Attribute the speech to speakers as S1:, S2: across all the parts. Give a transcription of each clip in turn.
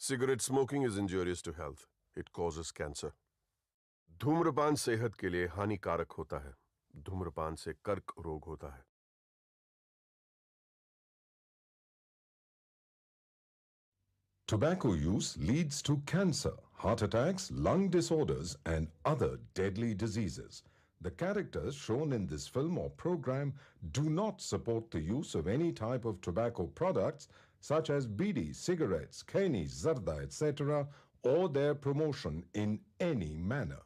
S1: Cigarette smoking is injurious to health. It causes cancer. धूम्रपान सेहत के लिए हानिकारक होता है. धूम्रपान से कर्क रोग होता है.
S2: Tobacco use leads to cancer, heart attacks, lung disorders, and other deadly diseases. The characters shown in this film or program do not support the use of any type of tobacco products such as bidi, cigarettes, kheni, zarda, etc., or their promotion in any manner.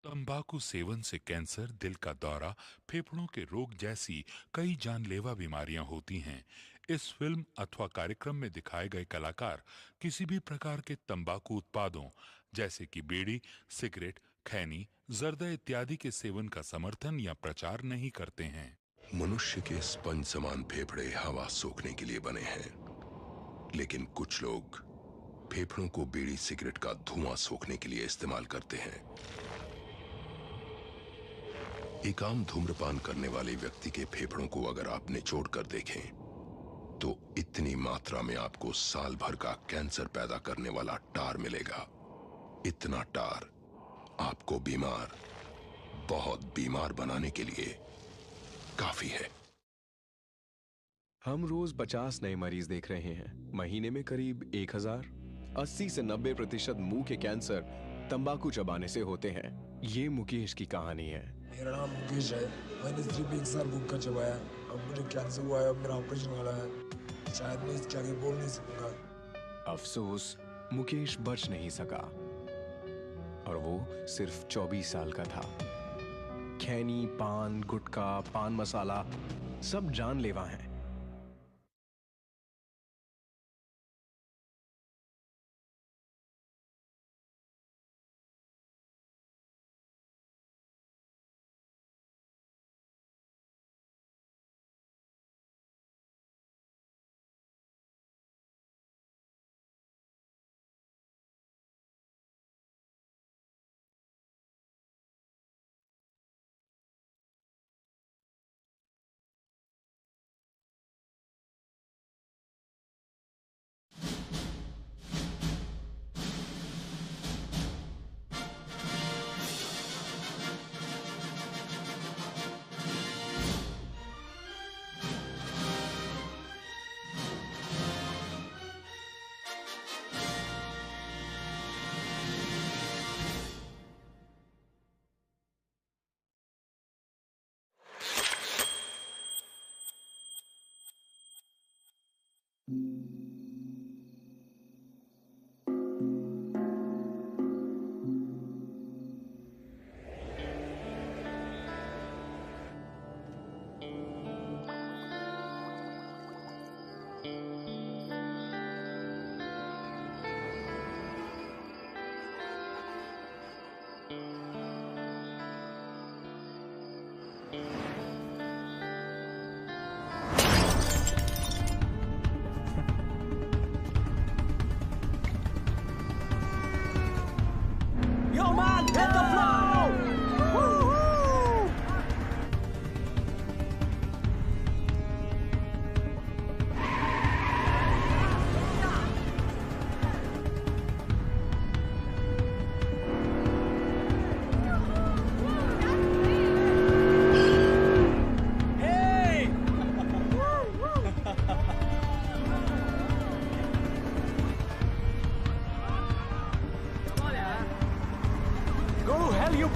S3: तंबाकू seven से cancer, दिल का दौरा, फेफड़ों के रोग जैसी कई जानलेवा बीमारियां होती हैं. इस फिल्म अथवा कार्यक्रम में दिखाए गए कलाकार किसी भी प्रकार के तंबाकू उत्पादों जैसे कि बीड़ी, सिगरेट, खैनी, जर्दा इत्यादि के सेवन का समर्थन या प्रचार नहीं करते हैं.
S4: मनुष्य के स्पंज समान फेफड़े हवा सोखने के लिए बने हैं, लेकिन कुछ लोग फेफड़ों को बीड़ी सिगरेट का धुआं सोखने के लिए इस्तेमाल करते हैं. एक आम धूम्रपान करने वाले व्यक्ति के फेफड़ों को अगर आप निचोड़ कर देखें तो इतनी मात्रा में आपको साल भर का कैंसर पैदा करने वाला टार मिलेगा. इतना टार आपको बीमार, बहुत बीमार बनाने के लिए काफी है.
S5: हम रोज 50 नए मरीज देख रहे हैं. महीने में करीब 1000. 80 से 90% मुंह के कैंसर तंबाकू चबाने से होते हैं. ये मुकेश की कहानी है.
S6: मेरा नाम मुकेश है. मैंने सिर्फ 1 साल गुटखा चबाया. अब मुझे कैंसर हुआ है. अब मेरा ऑपरेशन वाला है. शायद मैं इसके आगे बोल नहीं सकूंगा.
S5: अफसोस, मुकेश बच नहीं सका और वो सिर्फ 24 साल का था. खैनी, पान, गुटखा, पान मसाला सब जानलेवा हैं.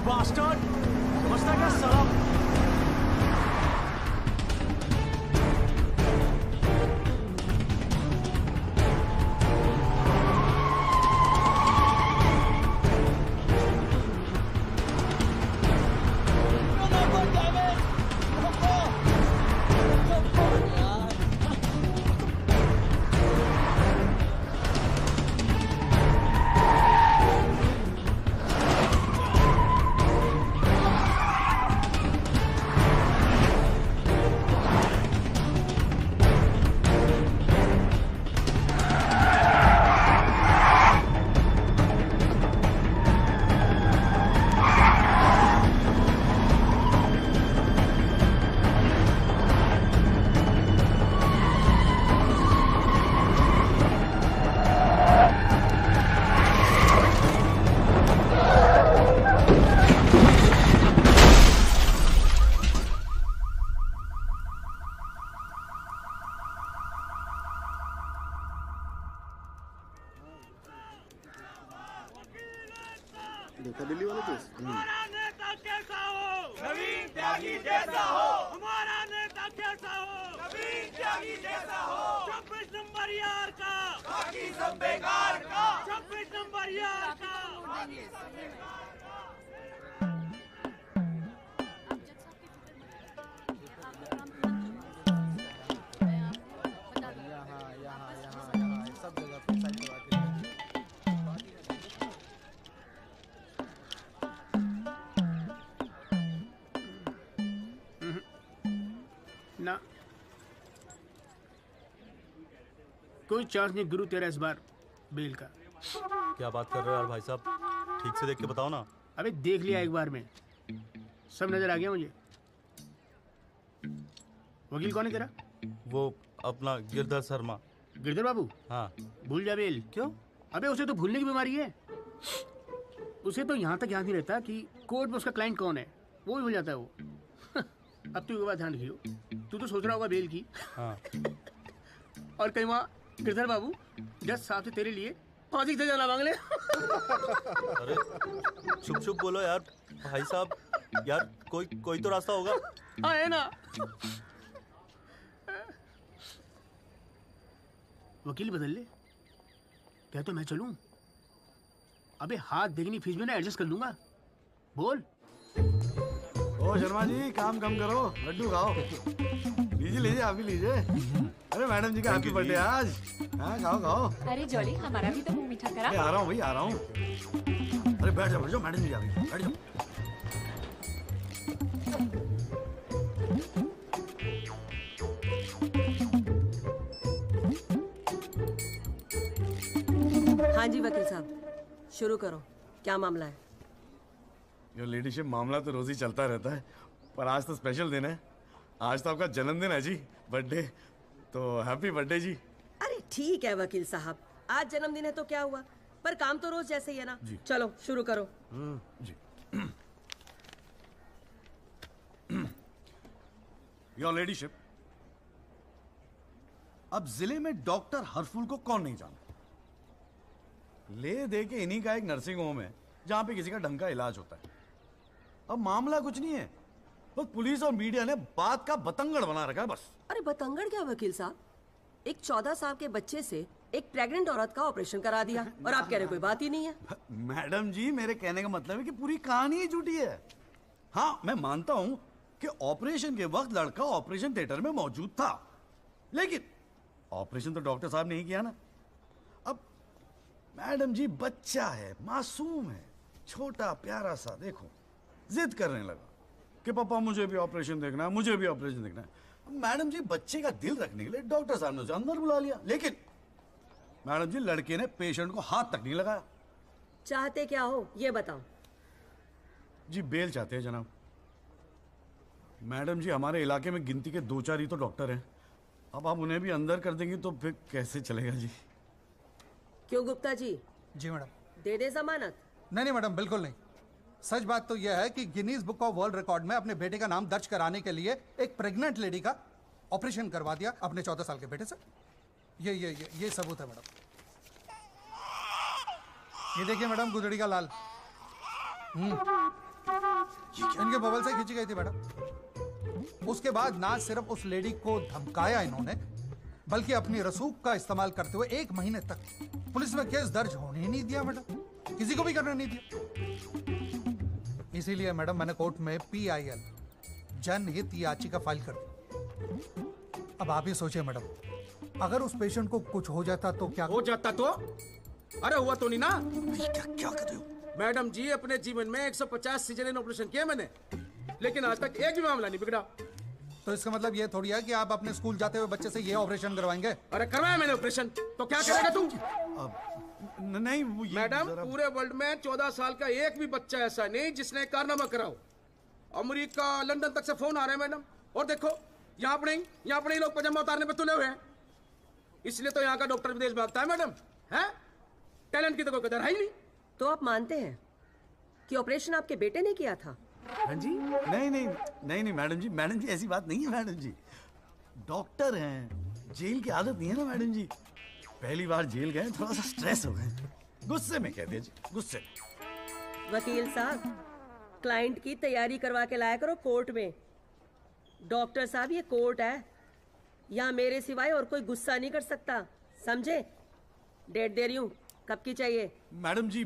S7: Bastard! Basta ka sarap!
S8: Justice.
S7: हमारा नेता कैसा हो? नवीन त्यागी जैसा हो। हमारा नेता कैसा हो? नवीन त्यागी जैसा हो। 26 नंबर यार का बाकी सब बेकार का। 26 नंबर यार का बाकी सब बेकार का।
S8: सब जगह पे साइड करवा के
S9: ना कोई चांस नहीं गुरु तेरा इस बार बेल का।
S10: क्या बात कर रहे हो यार भाई साहब, ठीक से देख के बताओ ना।
S9: अबे देख लिया एक बार में, सब नजर आ गया मुझे। वकील कौन है तेरा?
S10: वो अपना गिरधर शर्मा।
S9: गिरधर बाबू?
S10: हाँ।
S9: भूल जा बेल।
S10: क्यों?
S9: अबे उसे तो भूलने की बीमारी है। उसे तो यहाँ तक याद नहीं रहता कि कोर्ट में उसका क्लाइंट कौन है, वो भी भूल जाता है वो। अब तू ये बात ध्यान रखियो, तू तो सोच रहा होगा बेल की।
S10: हाँ।
S9: और कहीं वहाँ गिरधर बाबू जज साहब से तेरे लिए फांसी से जाना मांग ले।
S10: अरे चुप चुप बोलो यार भाई साहब, यार कोई तो रास्ता होगा।
S9: हाँ है ना। वकील बदल ले, क्या तो मैं चलूं? अबे हाथ देखनी फीस में ना एडजस्ट कर लूंगा। बोल।
S8: ओ शर्मा जी, काम कम करो, लड्डू खाओ। लीजिए लीजिए, आप भी लीजिए। अरे मैडम जी का हैप्पी बर्थडे आज। हाँ खाओ खाओ।
S11: अरे जॉली, हमारा भी तो मुंह मीठा करा।
S8: आ रहा हूँ भाई, आ रहा हूँ। अरे बैठ जाओ मैडम जी, आ गई, बैठ जाओ।
S12: हाँ जी वकील साहब, शुरू करो, क्या मामला है?
S8: योर लेडीशिप, मामला तो रोज ही चलता रहता है, पर आज तो स्पेशल दिन है। आज तो आपका जन्मदिन है जी, बर्थडे। तो हैप्पी बर्थडे जी।
S12: अरे ठीक है वकील साहब, आज जन्मदिन है तो क्या हुआ, पर काम तो रोज जैसे ही है ना। चलो शुरू करो।
S8: जी। योर लेडीशिप, अब जिले में डॉक्टर हरफुल को कौन नहीं जानता? ले दे के इन्हीं का एक नर्सिंग होम है जहां पे किसी का ढंग का इलाज होता है। अब मामला कुछ नहीं है, बस पुलिस और मीडिया ने बात का बतंगड़ बना रखा है बस।
S12: अरे बतंगड़ क्या वकील साहब, एक 14 साल के बच्चे से एक प्रेग्नेंट औरत का ऑपरेशन करा दिया और आप कह रहे कोई बात ही नहीं है।
S8: मैडम जी, मेरे कहने का मतलब है कि पूरी कहानी ही झूठी है। हाँ, मैं मानता हूं कि ऑपरेशन के वक्त लड़का ऑपरेशन थिएटर में मौजूद था, लेकिन ऑपरेशन तो डॉक्टर साहब ने ही किया ना। अब मैडम जी, बच्चा है, मासूम है, छोटा प्यारा सा, देखो जिद करने लगा कि पापा मुझे भी ऑपरेशन देखना है, मुझे भी ऑपरेशन देखना है। मैडम जी, बच्चे का दिल रखने के लिए डॉक्टर साहब ने उसे अंदर बुला लिया, लेकिन मैडम जी, लड़के ने पेशेंट को हाथ तक नहीं लगाया।
S12: चाहते क्या हो ये बताओ।
S8: जी बेल चाहते हैं जनाब। मैडम जी, हमारे इलाके में गिनती के 2-4 ही तो डॉक्टर हैं। अब आप उन्हें भी अंदर कर देंगी तो फिर कैसे चलेगा जी?
S12: क्यों गुप्ता जी?
S13: जी मैडम।
S12: दे दे जमानत?
S13: नहीं मैडम, बिल्कुल नहीं। सच बात तो यह है कि Guinness book of world record में अपने बेटे का नाम दर्ज कराने के लिए एक प्रेग्नेंट लेडी का ऑपरेशन करवा दिया अपने 14 साल के बेटे से। ये सबूत है मैडम। ये देखिए मैडम, गुदड़ी का लाल इनके बबल से खींची गई थी मैडम। उसके बाद ना सिर्फ उस लेडी को धमकाया इन्होंने, बल्कि अपनी रसूख का इस्तेमाल करते हुए 1 महीने तक पुलिस में केस दर्ज होने ही नहीं दिया मैडम, किसी को भी करने नहीं दिया। इसीलिए मैडम मैंने कोर्ट में PIL जनहित याचिका फाइल कर दी। अब आप ही सोचिए मैडम, अगर उस पेशेंट को कुछ हो जाता तो क्या
S14: हो जाता? तो अरे हुआ तो नहीं ना।
S8: क्या कर रहे हो
S14: मैडम जी? अपने जीवन में 150 सीजरियन ऑपरेशन किए मैंने, लेकिन आज तक एक भी मामला नहीं बिगड़ा।
S13: तो इसका मतलब ये थोड़ी है कि आप अपने स्कूल जाते हुए बच्चे से ये ऑपरेशन करवाएंगे?
S14: अरे करवाया मैंने ऑपरेशन, तो क्या करेगा तू?
S8: नहीं वो
S14: मैडम, पूरे वर्ल्ड में 14 साल का एक भी बच्चा ऐसा नहीं जिसने कारनामा कराओ। अमेरिका, लंदन तक से फोन आ रहे हैं मैडम, और देखो यहाँ पर ही लोग पजामा उतारने पे तुले हुए हैं। इसलिए तो यहाँ का डॉक्टर विदेश भागता है मैडम। है टैलेंट की तो कोई कदर है ही नहीं।
S12: तो आप मानते हैं कि ऑपरेशन आपके बेटे ने किया था?
S8: हाँ जी। नहीं मैडम जी, ऐसी बात नहीं है मैडम जी। डॉक्टर हैं, जेल की आदत नहीं है ना मैडम जी। पहली बार जेल गए, थोड़ा सा स्ट्रेस हो गए, गुस्से में कहते हैं जी, गुस्से।
S12: वकील साहब, क्लाइंट की तैयारी करवा के लाया करो कोर्ट में। डॉक्टर साहब, ये कोर्ट है, यहाँ मेरे सिवाय और कोई गुस्सा नहीं कर सकता, समझे? डेट दे रही हूँ, कब की चाहिए?
S8: मैडम जी,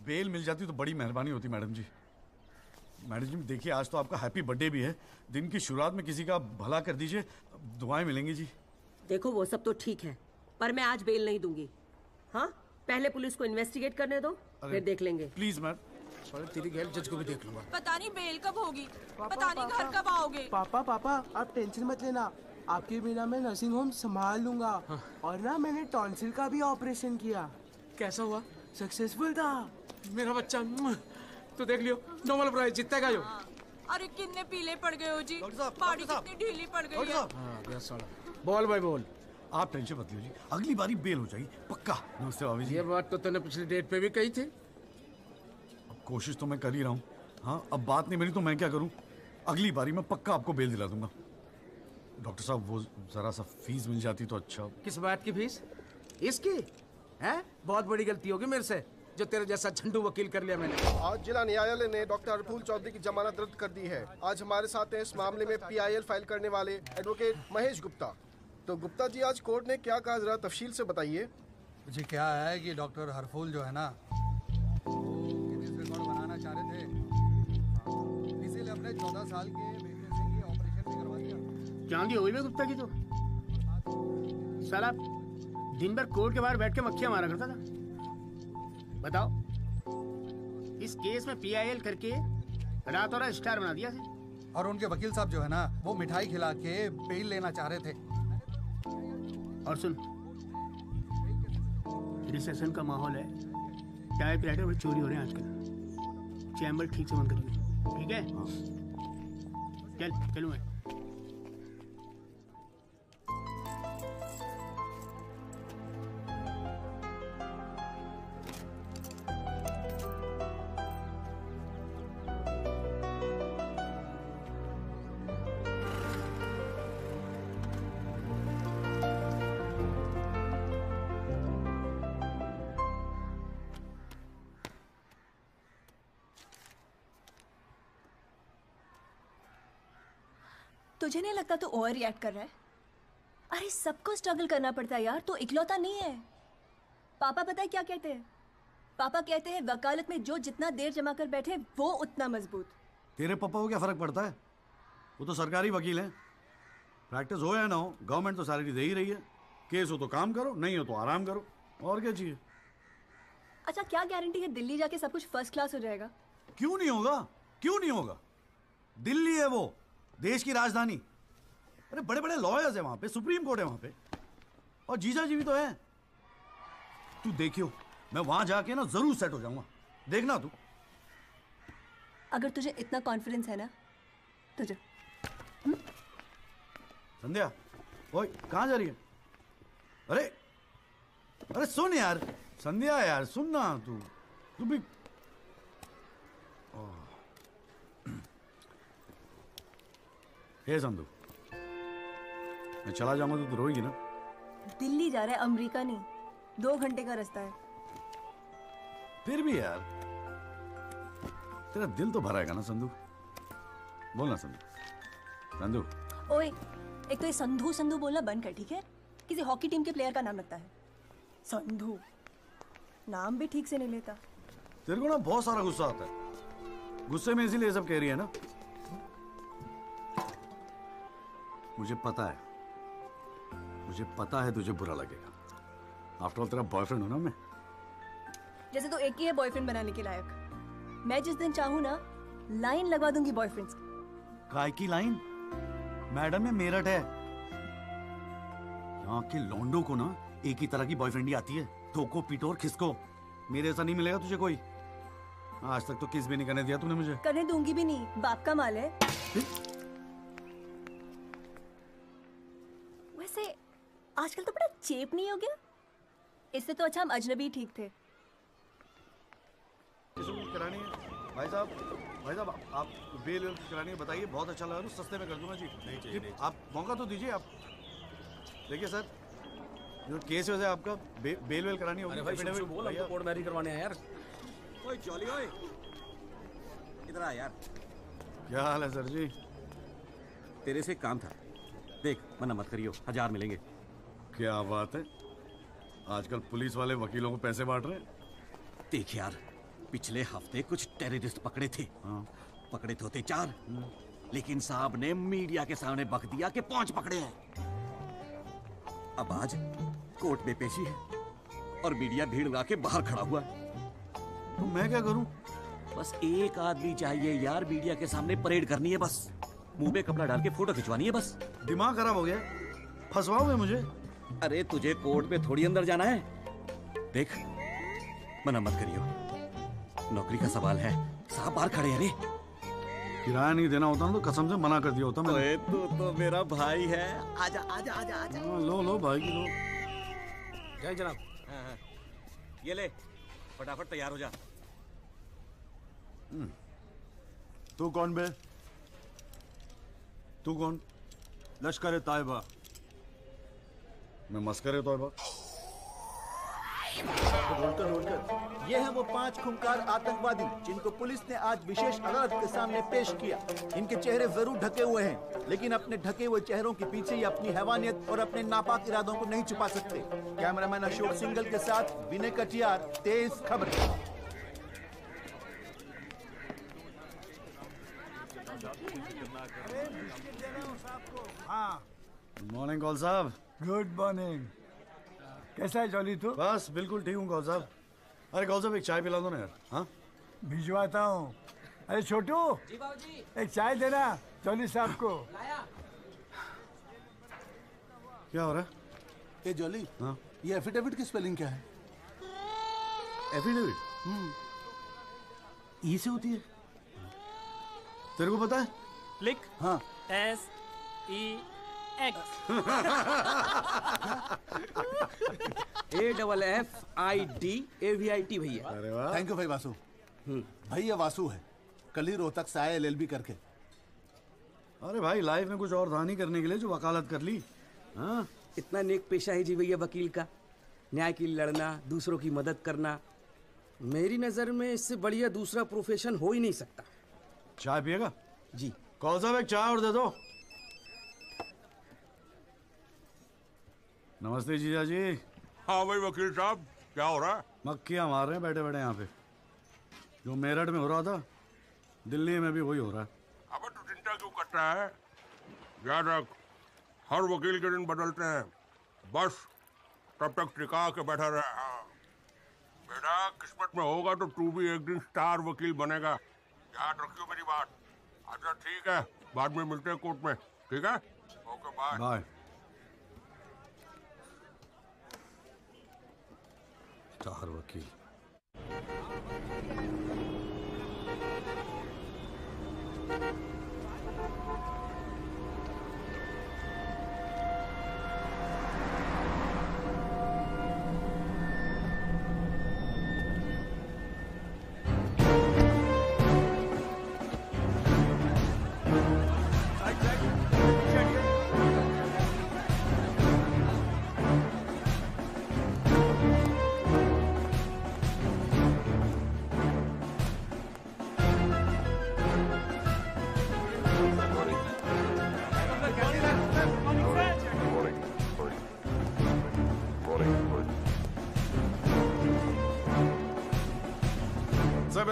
S8: बेल मिल जाती तो बड़ी मेहरबानी होती मैडम जी। मैडम जी देखिए, आज तो आपका हैप्पी बर्थडे भी है, दिन की शुरुआत में किसी का भला कर दीजिए, दुआएं मिलेंगी जी।
S12: देखो वो सब तो ठीक है, पर मैं आज बेल नहीं दूंगी। हाँ, पहले पुलिस को इन्वेस्टिगेट करने दो, फिर देख लेंगे।
S8: Please ma'am.
S14: तेरी गैल जज को भी देख लूंगा।
S15: पता नहीं बेल कब होगी, पता नहीं घर कब आओगे।
S16: पापा पापा आप टेंशन मत लेना, आपके बिना मैं नर्सिंग होम संभाल लूंगा। और ना मैंने टॉन्सिल का भी ऑपरेशन किया।
S14: कैसा हुआ?
S16: सक्सेसफुल था।
S14: मेरा बच्चा तो देख लियो, नोबेल प्राइज जीतेगा यो।
S15: अरे कितने पीले पड़ गए हो जी, बॉडी कितनी ढीली पड़ गई है।
S14: बोल भाई बोल।
S8: आप टेंशन मत लीजिए, अगली बारी बेल हो जाएगी पक्का। नमस्ते भाभी जी।
S14: ये बात तो तूने पिछली डेट पे भी कही थी।
S8: अब कोशिश तो मैं कर ही रहा हूँ। हाँ, अब बात नहीं मिली तो मैं क्या करूँ? अगली बारी मैं पक्का आपको बेल दिला दूंगा। डॉक्टर साहब, वो जरा सा फीस मिल जाती तो अच्छा।
S14: किस बात की फीस? इसकी है? बहुत बड़ी गलती होगी मेरे से, जो तेरे जैसा झंडू वकील कर लिया मैंने।
S17: आज जिला न्यायालय ने डॉक्टर हरफूल चौधरी की जमानत रद्द कर दी है। आज हमारे साथ हैं इस मामले में PIL फाइल करने वाले एडवोकेट महेश गुप्ता। तो गुप्ता जी, आज कोर्ट ने क्या कहा, जरा तफसील से बताइए।
S13: जी क्या है कि डॉक्टर हरफूल जो है ना, गिनीज रिकॉर्ड बनाना चाह रहे थे, इसीलिए अपने 14 साल के बेटे से ये ऑपरेशन भी करवा दिया।
S9: चांदी हो गई गुप्ता की तो साला दिन भर कोर्ट के बाहर बैठ के मक्खियां मारा करता था। बताओ, इस केस में PIL करके रातों रात स्टार बना दिया से।
S13: और उनके वकील साहब जो है ना, वो मिठाई खिला के बेल लेना चाह रहे थे।
S9: और सुन, रिसेशन का माहौल है, टाइपराइटर में चोरी हो रहे हैं आजकल, चैम्बर ठीक से बंद करिए, ठीक है? चल चलूँ मैं।
S18: तुझे नहीं लगता तू ओवर रिएक्ट कर रहा है? अरे सबको स्ट्रगल करना पड़ता है यार, तो इकलौता नहीं है। पापा पता है क्या कहते हैं? पापा कहते हैं वकालत में जो जितना देर जमा कर बैठे वो उतना मजबूत।
S8: तेरे पापा को क्या फर्क पड़ता है? वो तो सरकारी वकील हैं। प्रैक्टिस हो या ना हो, गवर्नमेंट तो सैलरी दे ही रही है। केस हो तो काम करो, नहीं हो तो आराम करो, और क्या चाहिए?
S18: अच्छा, क्या गारंटी है दिल्ली जाके सब कुछ फर्स्ट क्लास हो जाएगा?
S8: क्यों नहीं होगा? क्यों नहीं होगा? दिल्ली है वो, देश की राजधानी। अरे बड़े बड़े लॉयर्स हैं वहां पे, सुप्रीम कोर्ट है वहां पे, और जीजा जी भी तो है। तू देखियो, मैं वहां जाके ना जरूर सेट हो जाऊंगा, देखना तू।
S18: अगर तुझे इतना कॉन्फिडेंस है ना, तो जा।
S8: संध्या, ओए कहाँ जा रही है? अरे अरे सुन यार, संध्या यार सुन ना, तू भी। हे संधू, मैं चला जाऊंगा तो रोएगी ना?
S18: दिल्ली जा रहा है, अमेरिका नहीं। 2 घंटे का रास्ता है।
S8: फिर भी यार, तेरा दिल तो भराएगा ना संधू? बोलना संधू। संधू,
S18: ओए, एक तो ये संधू संधू बोलना बंद कर, ठीक है? किसी हॉकी टीम के प्लेयर का नाम लगता है संधू, नाम भी ठीक से नहीं लेता।
S8: तेरे को ना बहुत सारा गुस्सा आता है, गुस्से में इसीलिए सब कह रही है ना? मुझे पता है तुझे बुरा लगेगा। आफ्टर ऑल तेरा बॉयफ्रेंड हूं ना मैं।
S18: जैसे तो एक ही है बॉयफ्रेंड बनाने के लायक। मैं जिस दिन चाहूँ ना, लाइन लगवा दूंगी बॉयफ्रेंड्स की।
S8: काय की लाइन? मैडम में मेरठ है, यहाँ के लौंडों को ना एक ही तरह की बॉयफ्रेंड ही आती है, ठोको पीटो और खिसको। मेरे ऐसा नहीं मिलेगा तुझे कोई। आज तक तो किस भी नहीं करने दिया तूने मुझे।
S18: करने दूंगी भी नहीं, बाप का माल है। वैसे आजकल तो बड़ा चेप नहीं हो गया? इससे तो अच्छा हम अजनबी ठीक थे।
S8: करानी है भाई साहब, आप बेल करानी है, बताइए। बहुत अच्छा लगा, तो सस्ते में कर दूंगा जी। नहीं, आप मौका तो दीजिए। आप देखिए सर, जो केस है आपका, बेल करानी होगी।
S14: अरे भाई बोल, हमको कोर्ट मैरिज करवाने हैं यार।
S19: ओए जॉली, ओए लग रहा है यार।
S8: क्या हाल है सर जी?
S19: तेरे से एक काम था, देख मना मत करियो, 1000 मिलेंगे।
S8: क्या बात है, आजकल पुलिस वाले वकीलों को पैसे बांट रहे हैं।
S19: देख यार, पिछले हफ्ते कुछ टेररिस्ट पकड़े थे। पकड़े तो थे 4, लेकिन साहब ने मीडिया के सामने बक दिया कि 5 पकड़े हैं। अब आज कोर्ट में पेशी है और मीडिया भीड़ लगा के बाहर खड़ा हुआ है।
S8: तो मैं क्या करूं?
S19: बस एक आदमी चाहिए यार, मीडिया के सामने परेड करनी है, बस मुंह में कपड़ा डाल के फोटो खिंचवानी है बस।
S8: दिमाग खराब हो गया, फंसवाओगे मुझे?
S19: अरे तुझे कोर्ट में थोड़ी अंदर जाना है। देख मना मत करियो, नौकरी का सवाल है, साहब बाहर खड़े हैं। रे
S8: किराया नहीं देना होता ना तो कसम से मना कर दिया होता मैंने।
S19: ओए तू तो मेरा भाई है, आजा आजा आजा आजा।
S8: लो भाई की लो।
S19: जय जनाब। ये ले, फटाफट तैयार हो जा।
S8: तू कौन बे? तू कौन? लश्कर तायबा। मैं मस्कर तौबा।
S20: ये हैं वो 5 खूंखार आतंकवादी जिनको पुलिस ने आज विशेष अदालत के सामने पेश किया। इनके चेहरे जरूर ढके हुए हैं, लेकिन अपने ढके हुए चेहरों के पीछे ये अपनी हैवानियत और अपने नापाक इरादों को नहीं छुपा सकते। कैमरामैन अशोक सिंगल के साथ विनय कटियार, तेज खबर।
S8: गुड मॉर्निंग कौल साहब।
S21: Good morning. कैसा है जॉली तू?
S8: बस बिल्कुल ठीक हूँ कौल साहब। अरे कौल साहब एक चाय पिला दो ना यार। हाँ
S21: भिजवाता हूँ। अरे छोटू एक चाय देना जॉली साहब को।
S8: क्या हो रहा है?
S21: ये जॉली,
S8: हाँ
S21: ये एफिडेविट की स्पेलिंग क्या है?
S8: एफिडेविट ई से होती है, तेरे को पता है?
S21: लिख। हाँ
S9: SEX
S21: AFFIDAVIT भैया।
S8: अरे वाह,
S21: थैंक यू भाई वासु। भाई ये वासु है, कल ही रोहतक से आया LLB करके।
S8: अरे भाई लाइफ में कुछ और था नहीं करने के लिए जो वकालत कर ली। हाँ
S9: इतना नेक पेशा है जी भैया वकील का, न्याय के लिए लड़ना, दूसरों की मदद करना। मेरी नजर में इससे बढ़िया दूसरा प्रोफेशन हो ही नहीं सकता।
S8: चाय पिएगा?
S9: जी।
S8: कौन साहब एक चाय और दे दो। नमस्ते जीजा जी।
S22: हाँ भाई वकील साहब, क्या हो रहा है?
S8: मक्खियां मार रहे हैं बैठे बैठे यहाँ पे। जो मेरठ में हो रहा था दिल्ली में भी वही हो रहा है।
S22: अबे तू चिंता क्यों करता है? याद रख, हर वकील के दिन बदलते हैं, बस तब तक टिका के बैठा रहे। हाँ बेटा, किस्मत में होगा तो तू भी एक दिन स्टार वकील बनेगा, याद रखियो मेरी बात। अच्छा ठीक है, बाद में मिलते हैं कोर्ट में, ठीक है? Okay bye.
S8: बाय। स्टार वकील।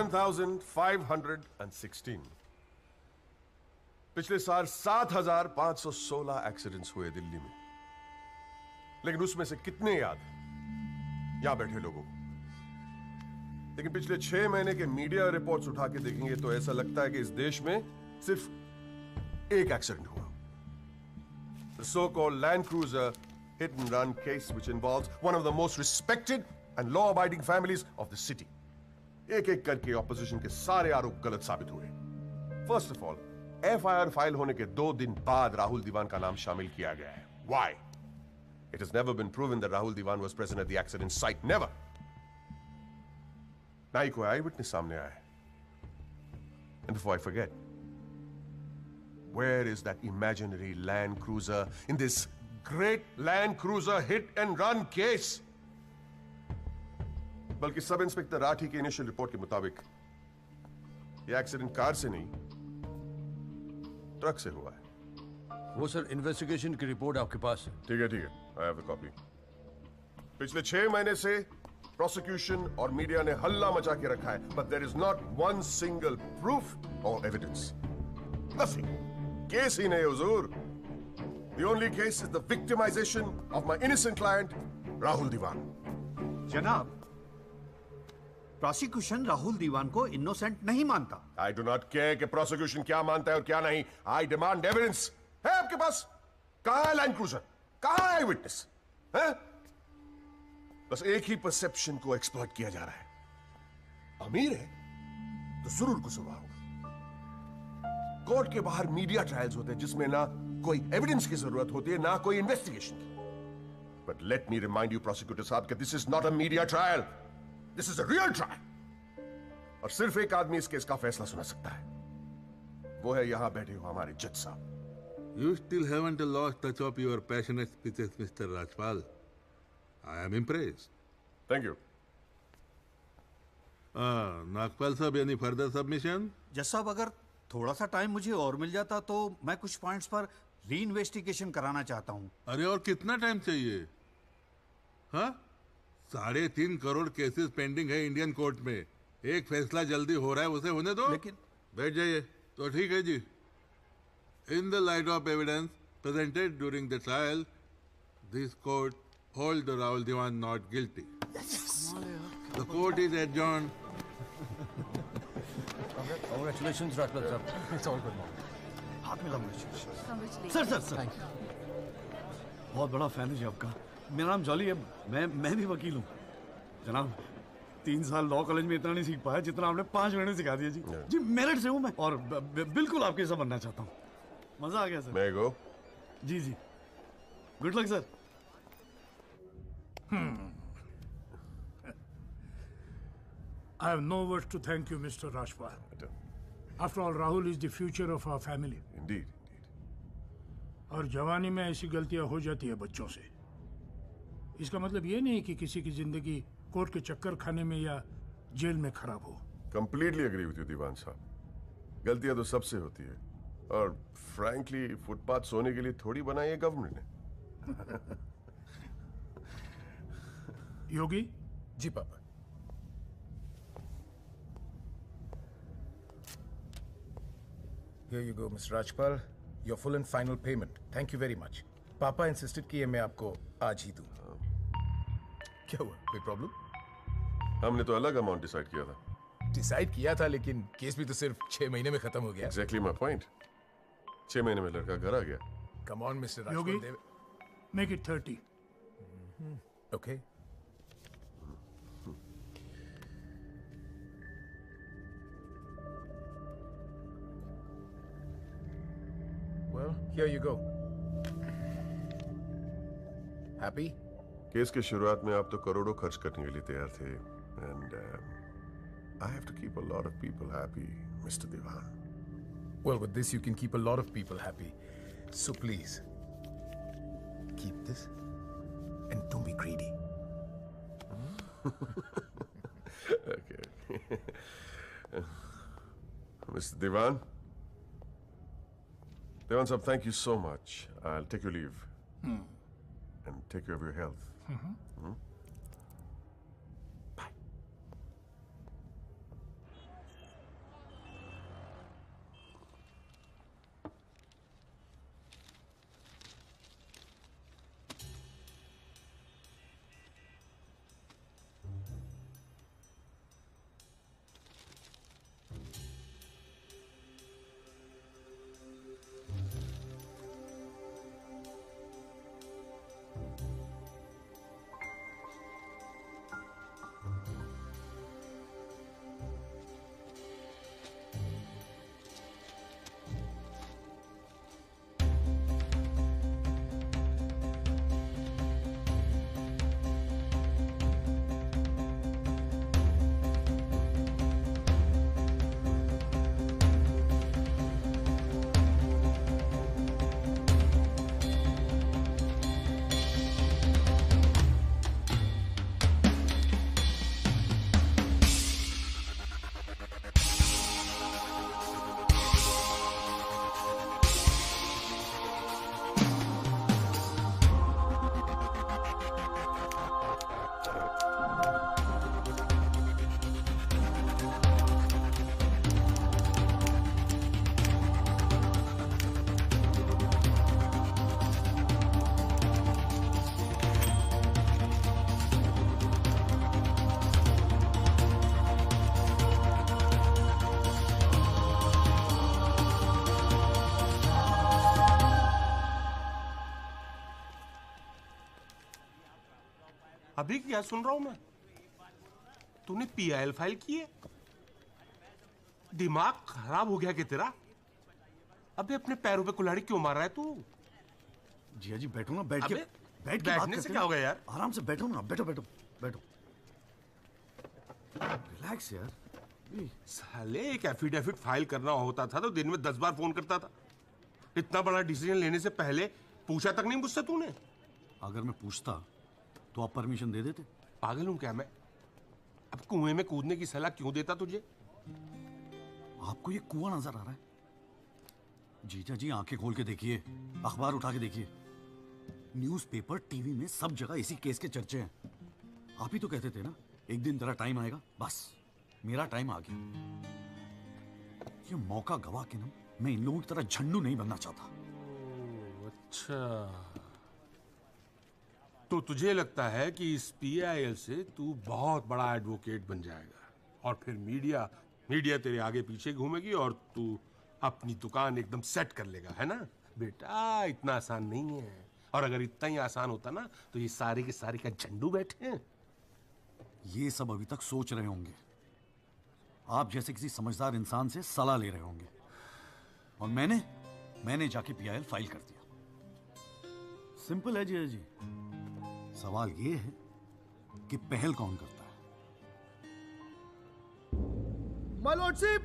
S1: $7,516। पिछले साल 7,516 एक्सीडेंट्स हुए दिल्ली में, लेकिन उसमें से कितने याद यहां बैठे लोगों को? लेकिन पिछले 6 महीने के मीडिया रिपोर्ट्स उठा के देखेंगे तो ऐसा लगता है कि इस देश में सिर्फ एक एक्सीडेंट हुआ। The so-called Land Cruiser hit and run case, which involves one of the most respected and law-abiding families of the city. एक एक करके ऑपोजिशन के सारे आरोप गलत साबित हुए। First of all, FIR file होने के 2 दिन बाद राहुल दीवान का नाम शामिल किया गया है। Why? It has never been proven that Rahul Diwan was present at the accident site. Never. ना ही कोई आई विटनेस सामने आया है। And before I forget, where is that imaginary Land Cruiser in this great Land Cruiser hit and run case? बल्कि sub inspector Rathi की initial report के मुताबिक ये एक्सीडेंट कार से नहीं, ट्रक से हुआ है।
S2: वो सर इन्वेस्टिगेशन की रिपोर्ट आपके पास है।
S1: ठीक है, आई हैव द कॉपी। पिछले 6 महीने से प्रोसिक्यूशन और मीडिया ने हल्ला मचा के रखा है, but there is not one single proof और एविडेंस। नथिंग। केस ही नहीं हुजूर। The only case is the victimisation of my innocent client Rahul Diwan.
S19: जनाब, प्रोसिक्यूशन राहुल दीवान को इनोसेंट नहीं मानता।
S1: आई डू नॉट केयर कि प्रोसिक्यूशन क्या मानता है और क्या नहीं। I demand evidence. है आपके पास? कहां है लैंड क्रूजर? कहां है विटनेस? है? बस एक ही परसेप्शन को एक्सप्लॉइट किया जा रहा है। अमीर है तो जरूर कसूरवार होगा। कोर्ट के बाहर मीडिया ट्रायल्स होते हैं जिसमें ना कोई एविडेंस की जरूरत होती है ना कोई इन्वेस्टिगेशन की। But let me remind you prosecutor साहब कि this is not a media trial, this is a real trial. और सिर्फ एक आदमी इस केस का फैसला सुना सकता है, वो है यहां बैठे हुए हमारे जज साहब।
S3: You still haven't lost touch of your passionate speeches, Mr. Rajpal. I am impressed.
S1: Thank you.
S3: Nagpal साहब, any further submission?
S19: जज साहब, अगर थोड़ा सा टाइम मुझे और मिल जाता तो मैं कुछ पॉइंट्स पर री इन्वेस्टिगेशन कराना चाहता हूँ।
S3: अरे और कितना टाइम चाहिए? हाँ, 3.5 करोड़ केसेस पेंडिंग है इंडियन कोर्ट में। एक फैसला जल्दी हो रहा है, उसे होने दो।
S19: लेकिन
S3: बैठ जाइए। तो ठीक है जी। In the light of evidence presented during the trial, this court holds the Rahul Diwan not guilty. Yes. The court is adjourned.
S2: Congratulations, Rajpal sir. It's all good now.
S8: हाथ मिला मुझे। सर बहुत बड़ा फैन है जी आपका। मेरा नाम jolly है, मैं भी वकील हूँ जनाब। 3 साल लॉ कॉलेज में इतना नहीं सीख पाया जितना आपने 5 मिनट में सिखा दिया जी। जी मेरिट से हूँ मैं और बिल्कुल आपके जैसा बनना चाहता हूँ। मजा आ गया सर।
S1: मैं गो।
S8: जी good luck sir.
S21: I have no words to thank you, Mr. Rajpal. After all, Rahul is the future of our family.
S1: Indeed.
S21: और जवानी में ऐसी गलतियां हो जाती है बच्चों से। इसका मतलब ये नहीं कि किसी की जिंदगी कोर्ट के चक्कर खाने में या जेल में खराब हो।
S1: कंप्लीटली एग्री विद यू दीवान साहब। गलतियां तो सबसे होती है और फ्रैंकली फुटपाथ सोने के लिए थोड़ी बनाई है गवर्नमेंट ने।
S21: योगी
S2: जी पापा।
S23: Here you go, Mr. Rajpal. Your full and final payment. Thank you very much. पापा इंसिस्टेड कि ये मैं आपको आज ही दूं। क्या हुआ? कोई प्रॉब्लम?
S1: हमने तो अलग अमाउंट डिसाइड किया था।
S23: डिसाइड किया था, लेकिन केस भी तो सिर्फ 6 महीने में खत्म हो गया।
S1: Exactly my point. 6 महीने में लड़का घर आ गया।
S23: Come on, Mr.
S21: Yogi,
S23: Rajpal.
S21: make it 30.
S23: Okay. Well, here you go. Happy?
S1: Case के शुरुआत में आप तो करोड़ों खर्च करने के लिए तैयार थे and I have to keep a lot of people happy, Mr. Diwan.
S23: Well, with this you can keep a lot of people happy. So please, keep this and don't be greedy.
S1: Okay. Mr. Diwan? Diwan sahab, thank you so much. I'll take your leave. And take care of your health. Bye.
S22: अभी क्या सुन रहा हूं मैं? तूने PIL file की है? दिमाग खराब हो गया क्या तेरा? अबे अपने पैरों पे कुल्हाड़ी क्यों मार रहा है तू?
S8: जिया जी बैठो ना, बैठ के
S22: बैठने से क्या होगा यार?
S8: आराम से बैठो ना, बैठो बैठो बैठो, रिलैक्स यार।
S22: साले एक एफिडेविट फाइल करना होता था तो दिन में 10 बार फोन करता था। इतना बड़ा डिसीजन लेने से पहले पूछा तक नहीं मुझसे तूने?
S8: अगर मैं पूछता तो आप परमिशन दे देते?
S22: पागल हूं क्या मैं? अब कुएं में कूदने की सलाह क्यों देता तुझे?
S8: आपको ये कुआं नजर आ रहा है? जीजा जी आंखें खोल के देखिए, अखबार उठा के देखिए, न्यूज़पेपर, टीवी में सब जगह इसी केस के चर्चे हैं। आप ही तो कहते थे ना एक दिन तेरा टाइम आएगा। बस मेरा टाइम आ गया। ये मौका गवा के ना मैं इन लोगों की तरह झंडू नहीं बनना चाहता।
S22: अच्छा, तो तुझे लगता है कि इस पीआईएल से तू बहुत बड़ा एडवोकेट बन जाएगा और फिर मीडिया तेरे आगे पीछे घूमेगी और तू अपनी दुकान एकदम सेट कर लेगा, है ना? बेटा इतना आसान नहीं है, और अगर इतना ही आसान होता ना तो ये सारे के सारे का झंडू बैठे हैं।
S8: ये सब अभी तक सोच रहे होंगे, आप जैसे किसी समझदार इंसान से सलाह ले रहे होंगे, और मैंने जाके पीआईएल फाइल कर दिया। सिंपल है जी। सवाल ये है कि पहल कौन करता है?
S17: माय लॉर्डशिप,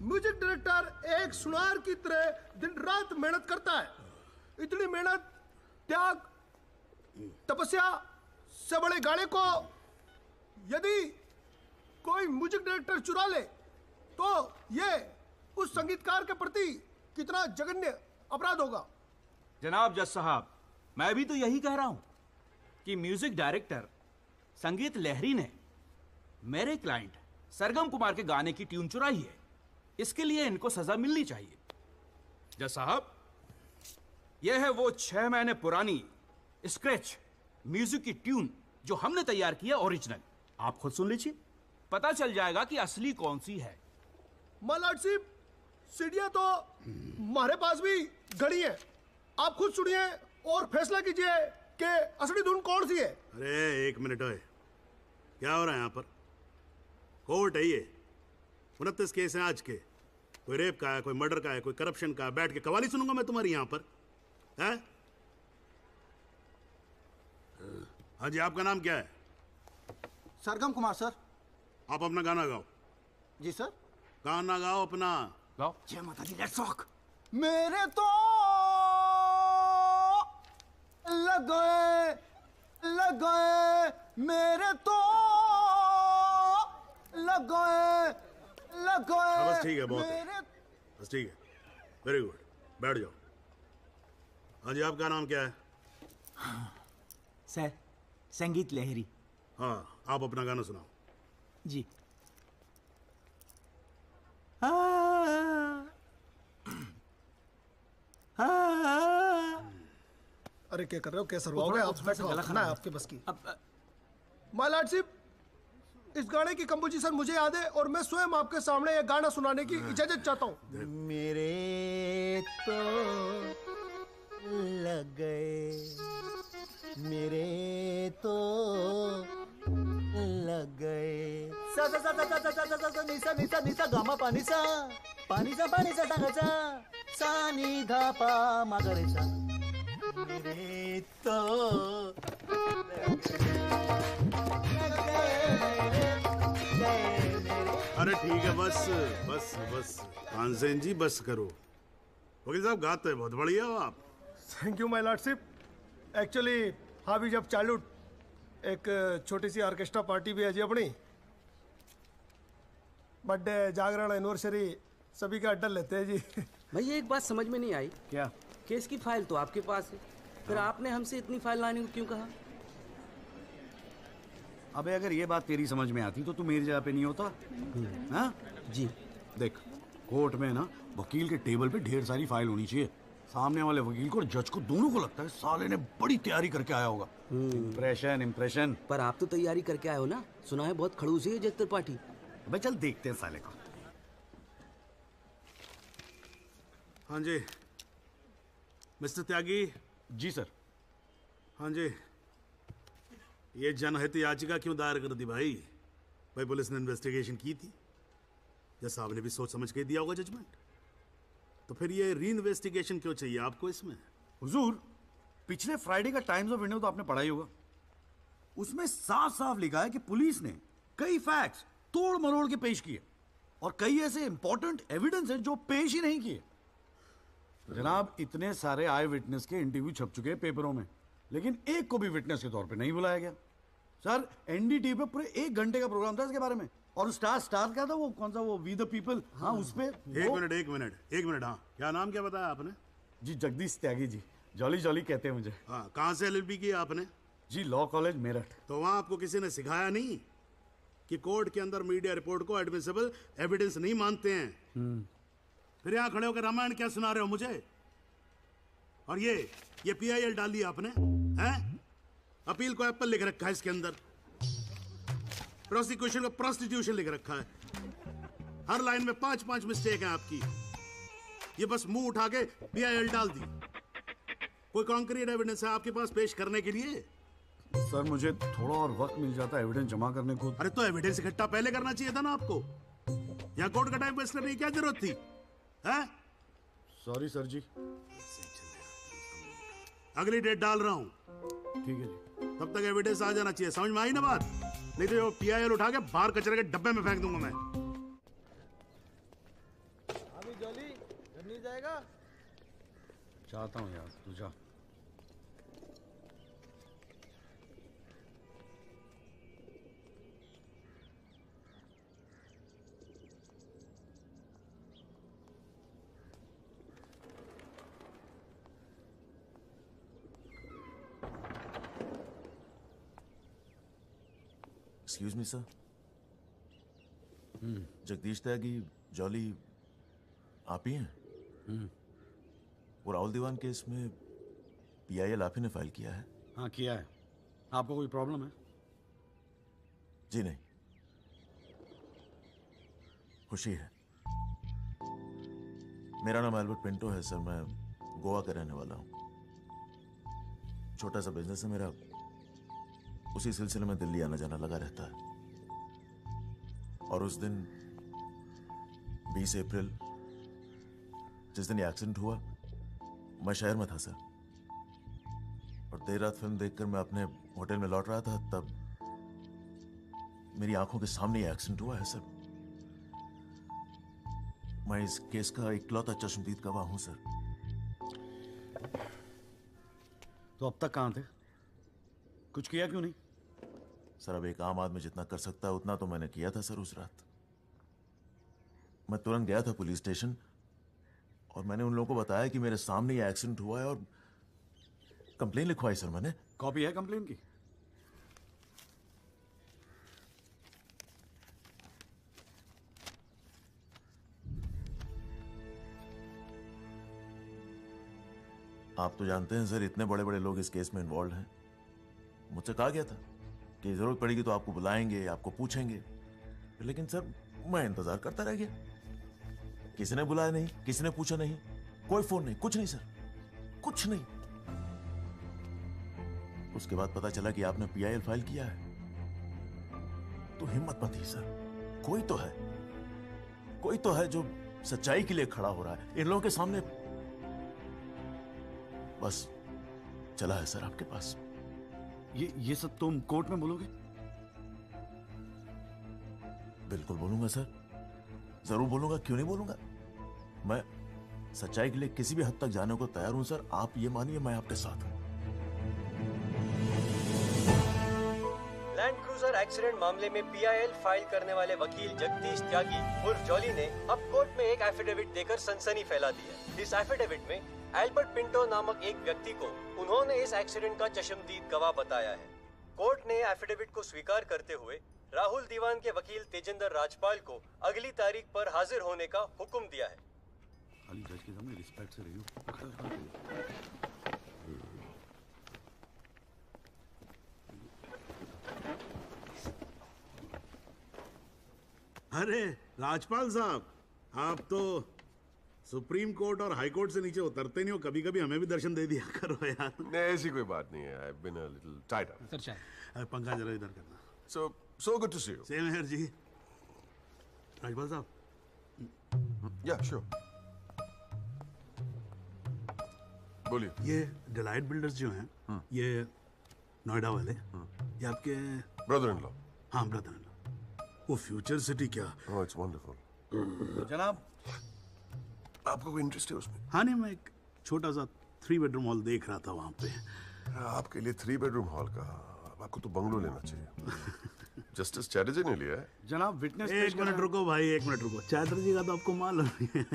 S17: म्यूजिक डायरेक्टर एक सुनार की तरह दिन रात मेहनत करता है। इतनी मेहनत, त्याग, तपस्या से बड़े गाने को यदि कोई म्यूजिक डायरेक्टर चुरा ले तो ये उस संगीतकार के प्रति कितना जघन्य अपराध होगा।
S4: जनाब जज साहब, मैं भी तो यही कह रहा हूं कि म्यूजिक डायरेक्टर संगीत लहरी ने मेरे क्लाइंट सरगम कुमार के गाने की ट्यून चुराई है। इसके लिए इनको सजा मिलनी चाहिए। जज साहब, यह है वो 6 महीने पुरानी स्क्रैच म्यूजिक की ट्यून जो हमने तैयार की है, ओरिजिनल। आप खुद सुन लीजिए, पता चल जाएगा कि असली कौन सी है।
S17: माय लॉर्डशिप, सीढ़ियां तो हमारे पास भी घड़ी है। आप खुद सुनिए और फैसला कीजिए कि असली धुन कौन सी है।
S5: अरे एक मिनट है, क्या हो रहा है यहाँ पर? कोर्ट है ये, 29 केस हैं आज के। कोई रेप का है, कोई मर्डर का है, कोई करप्शन का है। बैठ के कवाली सुनूंगा मैं तुम्हारी यहाँ पर, है? हाँ जी, आपका नाम क्या है?
S17: सरगम कुमार सर।
S5: आप अपना गाना गाओ।
S17: जी सर।
S5: गाना गाओ अपना।
S4: गाओ।
S17: जय माता दी, लेट्स रॉक। मेरे तो लग गए मेरे तो लग गए।
S5: बस ठीक है, बहुत है, बस ठीक है, वेरी गुड, बैठ जाओ। हाँ जी, आपका नाम क्या है?
S4: सर, संगीत लहरी।
S5: हाँ, आप अपना गाना सुनाओ।
S4: जी।
S17: अरे क्या कर रहे हो, कैसे रुआओगे आप? खाना है आपके बस की। माय लॉर्डशिप, इस गाने की कंपोजिशन मुझे याद है और मैं स्वयं आपके सामने ये गाना सुनाने की इजाजत चाहता हूँ।
S20: मेरे तो लग गए, मेरे तो लग गए। सा सा सा सा सा सा सा सा सा निसा निसा निसा गामा पानी सा टांगाचा सा नी धा पा मागरेचा। मेरे तो
S5: अरे ठीक है, बस बस बस तानसेन जी, बस करो। वकील साहब, गाते हैं बहुत बढ़िया हो आप।
S17: Thank you my lordship. Actually हाँ भी जब चाइल्डहुड एक छोटी सी ऑर्केस्ट्रा पार्टी भी है जी अपनी। बर्थडे, जागरण, एनिवर्सरी सभी का अड्डा लेते हैं जी।
S6: भैया एक बात समझ में नहीं आई।
S8: क्या?
S6: केस की फाइल तो आपके पास है, फिर आपने हमसे इतनी फाइल लाने को क्यों कहा?
S8: अबे अगर ये बात तेरी समझ में आती तो तू मेरी जगह पे नहीं होता। हाँ
S6: जी।
S8: देख, कोर्ट में ना वकील के टेबल पे ढेर सारी फाइल होनी चाहिए। सामने वाले वकील को और जज को दोनों को लगता है साले ने बड़ी तैयारी करके आया होगा। इम्प्रेशन।
S6: पर आप तो तैयारी करके आए हो ना, सुना है बहुत खड़ूसी है जज त्रिपाठी।
S8: अबे चल देखते हैं साले को।
S5: हाँ जी मिस्टर त्यागी।
S8: जी सर।
S5: हाँ जी, ये जनहित याचिका क्यों दायर कर दी भाई? भाई पुलिस ने इन्वेस्टिगेशन की थी, जज साहब ने भी सोच समझ के दिया होगा जजमेंट, तो फिर ये री इन्वेस्टिगेशन क्यों चाहिए आपको इसमें?
S8: हुजूर, पिछले फ्राइडे का टाइम्स ऑफ इंडिया तो आपने पढ़ा ही होगा। उसमें साफ साफ लिखा है कि पुलिस ने कई फैक्ट्स तोड़ मरोड़ के पेश किए और कई ऐसे इंपॉर्टेंट एविडेंस हैं जो पेश ही नहीं किए। जनाब, इतने सारे आई विटनेस के इंटरव्यू छप चुके हैं पेपरों में, लेकिन एक को भी विटनेस के तौर पे नहीं बुलाया गया। सर, एनडीटीवी पे पूरे 1 घंटे का प्रोग्राम था इसके बारे में, और स्टार क्या था वो, कौन सा वो, वी द पीपल, हाँ उस पे।
S5: एक मिनट, हाँ क्या नाम क्या बताया आपने?
S8: जी जगदीश त्यागी जी, जॉली जॉली कहते हैं मुझे।
S5: हाँ, कहाँ से एलएलबी की आपने?
S8: जी लॉ कॉलेज मेरठ।
S5: तो वहाँ आपको किसी ने सिखाया नहीं कि कोर्ट के अंदर मीडिया रिपोर्ट को एडमिसिबल एविडेंस नहीं मानते हैं? फिर यहाँ खड़े होकर रामायण क्या सुना रहे हो मुझे? और ये पीआईएल डाल दिया आपने, हैं? अपील को एप्पल लिख रखा है इसके अंदर, प्रोसिक्यूशन को प्रोस्टिट्यूशन लिख रखा है। हर लाइन में 5-5 मिस्टेक है आपकी। ये बस मुंह उठा के पीआईएल डाल दी। कोई कॉन्क्रीट एविडेंस है आपके पास पेश करने के लिए?
S8: सर, मुझे थोड़ा और वक्त मिल जाता एविडेंस जमा करने को।
S5: अरे तो एविडेंस इकट्ठा पहले करना चाहिए था ना आपको। यहाँ कोर्ट का टाइम वेस्ट करने की क्या जरूरत थी, हैं?
S8: सॉरी सर जी।
S5: अगली डेट डाल रहा हूँ,
S8: ठीक है जी।
S5: तब तक एविडेंस आ जाना चाहिए, समझ में आई ना बात? नहीं तो जो पीआईएल उठा के बाहर कचरे के डब्बे में फेंक दूंगा मैं।
S17: अभी जॉली घर नहीं जाएगा?
S8: चाहता हूँ यार, तू जा।
S7: एक्सक्यूज मी सर, जगदीश त्यागी जॉली आप ही हैं? वो राहुल दीवान केस में पीआईएल आप ही ने फाइल किया है?
S8: हाँ किया है। आपको कोई प्रॉब्लम है?
S7: जी नहीं, खुशी है। मेरा नाम एल्बर्ट पिंटो है सर, मैं गोवा का रहने वाला हूँ। छोटा सा बिजनेस है मेरा, उसी सिलसिले में दिल्ली आना जाना लगा रहता है। और उस दिन 20 अप्रैल जिस दिन ये एक्सीडेंट हुआ, मैं शहर में था सर, और देर रात फिल्म देखकर मैं अपने होटल में लौट रहा था, तब मेरी आंखों के सामने ये एक्सीडेंट हुआ है सर। मैं इस केस का इकलौता चश्मदीद गवाह हूं सर।
S8: तो अब तक कहां थे? कुछ किया क्यों नहीं?
S7: सर, अब एक आम आदमी जितना कर सकता है उतना तो मैंने किया था सर। उस रात मैं तुरंत गया था पुलिस स्टेशन, और मैंने उन लोगों को बताया कि मेरे सामने ये एक्सीडेंट हुआ है, और कंप्लेन लिखवाई सर मैंने।
S8: कॉपी है कंप्लेन की?
S7: आप तो जानते हैं सर, इतने बड़े बड़े लोग इस केस में इन्वॉल्व हैं। मुझसे कहा गया था कि जरूरत पड़ेगी तो आपको बुलाएंगे, आपको पूछेंगे, लेकिन सर मैं इंतजार करता रह गया। किसी ने बुलाया नहीं, किसी ने पूछा नहीं, कोई फोन नहीं, कुछ नहीं सर, कुछ नहीं। उसके बाद पता चला कि आपने पीआईएल फाइल किया है, तो हिम्मत मत ही सर। कोई तो है जो सच्चाई के लिए खड़ा हो रहा है इन लोगों के सामने। बस चला है सर आपके पास।
S8: ये सब तुम कोर्ट में बोलोगे?
S7: बिल्कुल बोलूंगा सर, जरूर बोलूंगा, क्यों नहीं बोलूंगा। मैं सच्चाई के लिए किसी भी हद तक जाने को तैयार हूं सर। आप ये मानिए, मैं आपके साथ हूं।
S10: लैंड क्रूजर एक्सीडेंट मामले में पीआईएल फाइल करने वाले वकील जगदीश त्यागी उर्फ जॉली ने अब कोर्ट में एक एफिडेविट देकर सनसनी फैला दी है। इस एफिडेविट में एल्बर्ट पिंटो नामक एक व्यक्ति को उन्होंने इस एक्सीडेंट का चश्मदीद गवाह बताया है। कोर्ट ने एफिडेविट को स्वीकार करते हुए राहुल दीवान के वकील तेजिंदर राजपाल को अगली तारीख पर हाजिर होने का हुक्म दिया है।
S8: खाली जज के सामने रिस्पेक्ट से रहियो।
S5: अरे राजपाल साहब, आप तो सुप्रीम कोर्ट और हाई कोर्ट से नीचे उतरते नहीं हो, कभी कभी हमें भी दर्शन दे दिया करो यार।
S1: नहीं, ऐसी कोई बात नहीं है। I've been a little tied up.
S5: Sir चाहे पंखा जरा इधर करना।
S1: So good to see you.
S5: Same here जी। राजपाल साहब।
S1: Yeah, sure. बोलिए।
S5: ये डिलाइट बिल्डर्स जो हैं, ये नोएडा वाले, ये आपके
S1: ब्रदर इन लॉ।
S5: हाँ, ब्रदर इन लॉ। वो फ्यूचर सिटी क्या?
S1: Oh, it's wonderful.
S8: जनाब,
S1: आपको कोई इंटरेस्ट है उसमें?
S5: हाँ नहीं, मैं एक छोटा सा 3 बेडरूम हॉल देख रहा था वहाँ पे।
S1: आपके लिए 3 बेडरूम हॉल का, आपको तो बंगलो लेना चाहिए। जस्टिस चैटर्जी ने लिया है।
S8: जनाब विटनेस।
S5: एक मिनट रुको भाई, एक मिनट रुको। चैटर्जी का तो आपको मालूम है,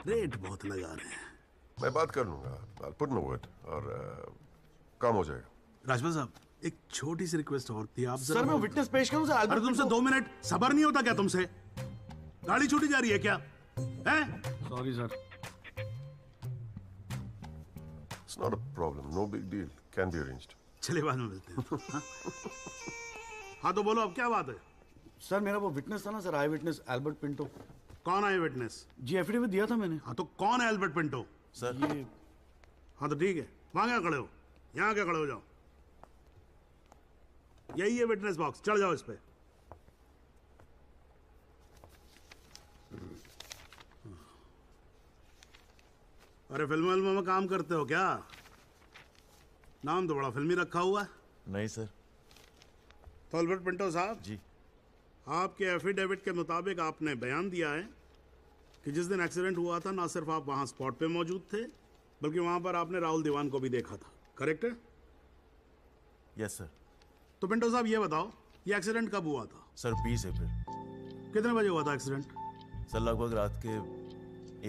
S5: रेट बहुत लगा रहे हैं।
S1: मैं बात कर लूंगा, I'll put in a word और काम हो जाएगा।
S5: राजपाल साहब, एक छोटी सी रिक्वेस्ट और थी। आप
S8: सर मैं विटनेस पेश करूं सर?
S5: अरे तुमसे 2 मिनट सबर नहीं होता क्या तुमसे? गाड़ी छूटी जा रही है क्या? हैं?
S8: Sorry sir.
S1: It's not a problem, no big deal, can be arranged.
S5: चलिए बाद में मिलते हैं। हाँ तो बोलो, अब क्या बात है?
S8: सर मेरा वो विटनेस था ना सर, आई विटनेस एल्बर्ट पिंटो।
S5: कौन आई विटनेस?
S8: जी एफिडेविट दिया था मैंने।
S5: हाँ तो कौन है एल्बर्ट पिंटो?
S7: सर
S8: ये।
S5: हाँ तो ठीक है, वहां क्या खड़े हो? यहाँ क्या खड़े हो जाओ। यही है विटनेस बॉक्स, चढ़ जाओ इस पे। अरे फिल्म में काम करते हो क्या? नाम तो बड़ा फिल्मी रखा हुआ है।
S7: नहीं सर।
S5: तो अल्बर्ट पिंटो साहब
S7: जी,
S5: आपके एफिडेविट के मुताबिक आपने बयान दिया है कि जिस दिन एक्सीडेंट हुआ था ना सिर्फ आप वहां स्पॉट पे मौजूद थे, बल्कि वहां पर आपने राहुल दीवान को भी देखा था, करेक्ट है?
S7: Yes sir.
S5: तो पिंटो साहब ये बताओ, ये एक्सीडेंट कब हुआ था?
S7: सर 20 अप्रैल।
S5: कितने बजे हुआ था एक्सीडेंट?
S7: सर लगभग रात के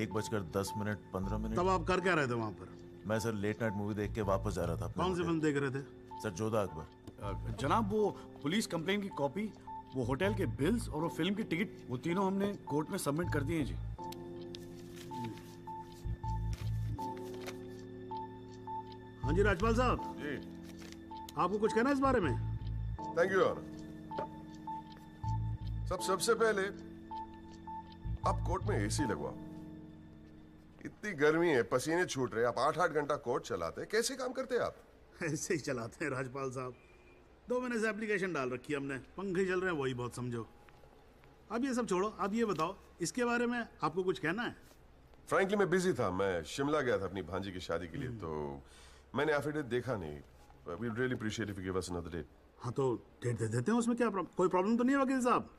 S7: 1:10
S5: तब आप कर क्या रहे थे वहां पर?
S7: मैं सर लेट नाइट मूवी देख के वापस जा रहा था।
S5: कौन सी फिल्म देख रहे थे?
S7: सर जोधा अकबर।
S8: जनाब वो पुलिस कंप्लेन की कॉपी, वो होटल के बिल्स और वो फिल्म की टिकट, वो तीनों हमने कोर्ट में सबमिट कर दिए हैं जी।
S5: हाँ जी राजपाल साहब
S1: जी,
S5: आपको कुछ कहना है इस बारे में?
S1: Thank you honour. सबसे पहले आप कोर्ट में एसी लगवाओ। इतनी गर्मी है, पसीने छूट रहे, आप 8-8 घंटा कोर्ट चलाते हैं, कैसे काम करते हैं आप?
S5: ऐसे ही चलाते हैं राजपाल साहब। 2 महीने से एप्लीकेशन डाल रखी है हमने, पंखे चल रहे हैं, वही बहुत समझो। अब ये सब छोड़ो, अब ये बताओ इसके बारे में आपको कुछ कहना है?
S1: फ्रैंकली मैं बिजी था, मैं शिमला गया था अपनी भांजी की शादी के लिए, तो मैंने एफिडेविट देखा नहीं। We really appreciate if you give us another date.
S5: हाँ तो डेट दे देते हैं, उसमें क्या कोई प्रॉब्लम तो नहीं है वकील साहब?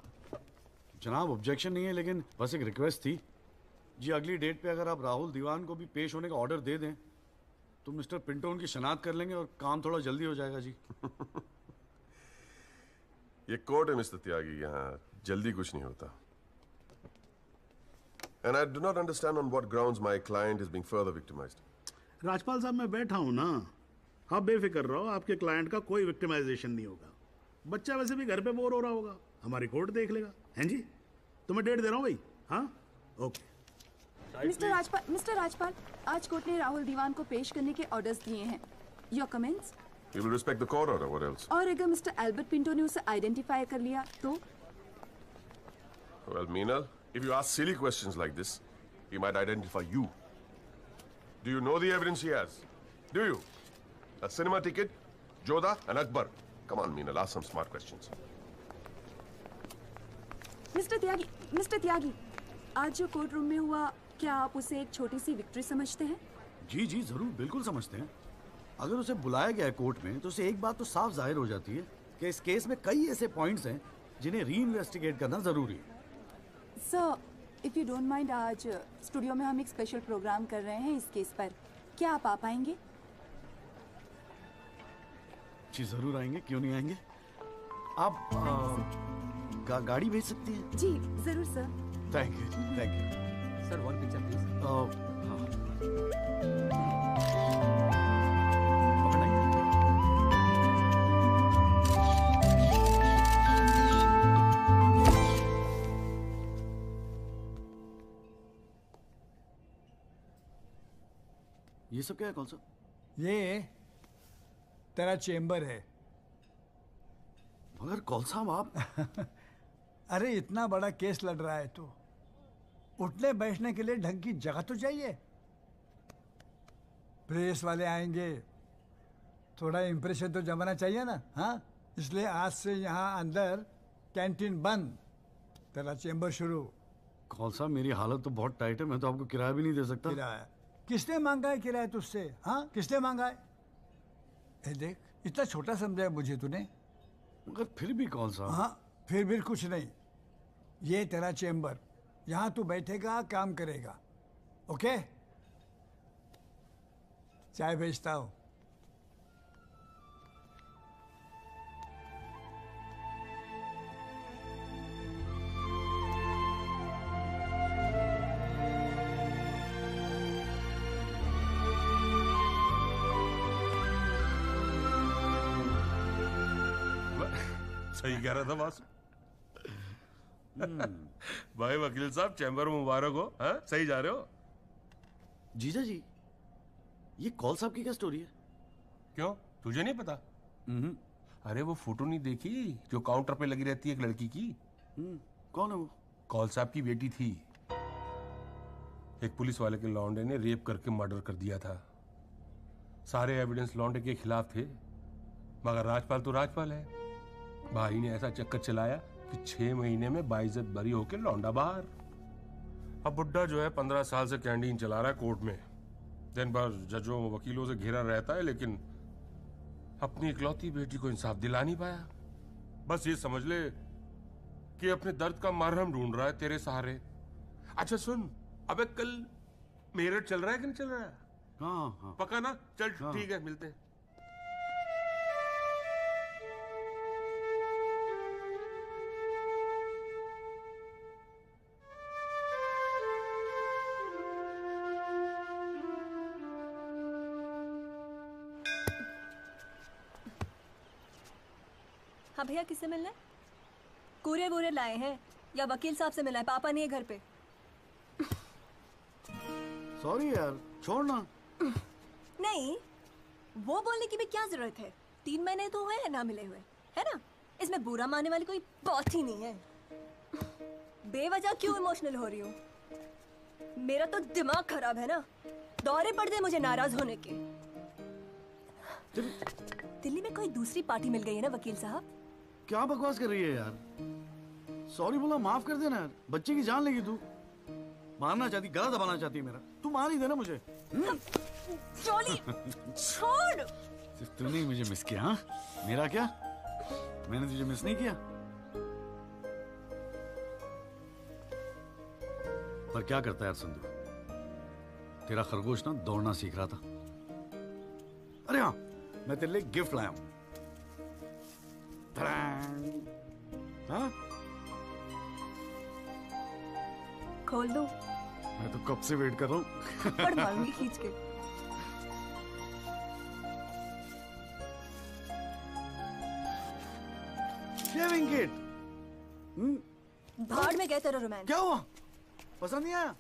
S8: जनाब ऑब्जेक्शन नहीं है, लेकिन बस एक रिक्वेस्ट थी जी, अगली डेट पे अगर आप राहुल दीवान को भी पेश होने का ऑर्डर दे दें तो मिस्टर पिंटो उनकी शनाख्त कर लेंगे और काम थोड़ा जल्दी हो जाएगा जी।
S1: ये कोर्ट है मिस्टर त्यागी, यहाँ जल्दी कुछ नहीं होता। And I do not understand on what grounds my client is being further victimized.
S5: Rajpal साहब मैं बैठा हूं ना, आप बेफिक्र रहो, आपके क्लाइंट का कोई विक्टिमाइजेशन नहीं होगा। बच्चा वैसे भी घर पे बोर हो रहा होगा, हमारी कोर्ट देख लेगा। हैं जी? तो मैं डेट दे रहा हूं भाई। हाँ ओके।
S11: मिस्टर राजपाल, आज कोर्ट ने राहुल दीवान को पेश करने के ऑर्डर्स दिए हैं। Your comments?
S1: We will respect the court order. What else?
S11: और अगर मिस्टर एल्बर्ट पिंटो ने उसे आइडेंटिफाई कर लिया तो?
S1: Well, Meenal, if you ask silly questions like this, he might identify you. Do you know the evidence he has? Do you? A cinema ticket, Jodha and Akbar. Come on, Meenal, ask some smart questions.
S11: Mister Tyagi, आज जो court room में हुआ, क्या आप उसे एक छोटी सी victory समझते हैं?
S8: जी जी जरूर, बिल्कुल समझते हैं। अगर उसे बुलाया गया है कोर्ट में तो उसे एक बात तो साफ जाहिर हो जाती है कि इस केस में कई ऐसे पॉइंट्स हैं जिन्हें री इन्वेस्टिगेट करना जरूरी है।
S11: Sir, if you don't mind, आज स्टूडियो में हम एक स्पेशल प्रोग्राम कर रहे हैं इस केस पर, क्या आप आ पाएंगे?
S8: जी जरूर आएंगे, क्यों नहीं आएंगे। आप गाड़ी भेज सकती हैं?
S11: जी जरूर sir.
S8: Thank you
S10: sir, one picture please.
S8: ये सब क्या है कौन सा?
S13: ये तेरा चेम्बर है।
S8: मगर कौन सा आप?
S13: अरे इतना बड़ा केस लड़ रहा है तो
S12: उठने बैठने के लिए ढंग की जगह तो चाहिए। प्रेस वाले आएंगे, थोड़ा इंप्रेशन तो जमाना चाहिए ना। हाँ, इसलिए आज से यहाँ अंदर कैंटीन बंद, तेरा चेंबर शुरू।
S8: कौन सा, मेरी हालत तो बहुत टाइट है, मैं तो आपको किराया भी नहीं दे सकता।
S12: किराया किसने मांगा है? किराया तुझसे? हाँ, किसने मांगा है? ए देख, इतना छोटा समझा मुझे तूने।
S8: मगर फिर भी कौन सा?
S12: हाँ, फिर भी कुछ नहीं। ये तेरा चेंबर, यहाँ तू बैठेगा, काम करेगा। ओके, चाय भेजता हूँ।
S22: सही कह रहा था बॉस। भाई वकील साहब, चैम्बर मुबारक हो। हाँ, सही जा रहे हो।
S8: जीजा जी, ये कॉल साहब की क्या स्टोरी है?
S22: क्यों, तुझे नहीं पता? अरे वो फोटो नहीं देखी जो काउंटर पे लगी रहती है एक लड़की की?
S8: कौन है वो?
S22: कॉल साहब की बेटी थी। एक पुलिस वाले के लौंडे ने रेप करके मर्डर कर दिया था। सारे एविडेंस लौंडे के खिलाफ थे, मगर राजपाल तो राजपाल है। भाई ने ऐसा चक्कर चलाया कि 6 महीने में बाइज्जत बरी होके लौंडा बाहर। अब बुड्ढा जो है 15 साल से कैंटीन चला रहा है कोर्ट में। दिन भर जजों वकीलों से घिरा रहता है, लेकिन अपनी इकलौती बेटी को इंसाफ दिला नहीं पाया। बस ये समझ ले कि अपने दर्द का मरहम ढूंढ रहा है तेरे सहारे। अच्छा सुन, अबे कल मेरठ चल रहा है कि नहीं चल रहा है?
S8: हाँ।
S22: पक्का ना? चल ठीक है, मिलते हैं।
S18: हाँ भैया, किससे मिलना है? कूरियर वूरियर लाए हैं या वकील साहब से मिलना है? पापा नहीं है घर पे।
S8: सॉरी यार, छोड़ना।
S18: नहीं, वो बोलने की भी क्या जरूरत है? 3 महीने तो हुए हैं ना मिले हुए, है ना? इसमें बुरा मानने वाली कोई बात ही नहीं है। बेवजह क्यों इमोशनल हो रही हूँ? मेरा तो दिमाग खराब है ना, दौरे पड़ गए मुझे नाराज होने के। दिल्ली में कोई दूसरी पार्टी मिल गई है ना वकील साहब?
S8: क्या बकवास कर रही है यार? सॉरी बोला, माफ कर देना यार। बच्चे की जान लेगी तू। मारना चाहती, गला दबाना चाहती है मेरा। तू मार ही देना मुझे।
S18: जॉली, छोड़।
S8: सिर्फ तूने ही मुझे मिस किया? हाँ, मेरा क्या? मैंने तुझे मिस नहीं किया। पर क्या करता है यार संधू, तेरा खरगोश ना दौड़ना सीख रहा था। अरे हाँ, मैं तेरे लिए गिफ्ट लाया हूं। हाँ?
S18: खोल दो।
S8: मैं तो कब से वेट कर रहा हूँ।
S18: थप्पड़ मारूंगी खींच के।
S8: Shaving kit.
S18: भाड़ में गए तेरा रोमांस।
S8: क्या हुआ? पसंद नहीं आया?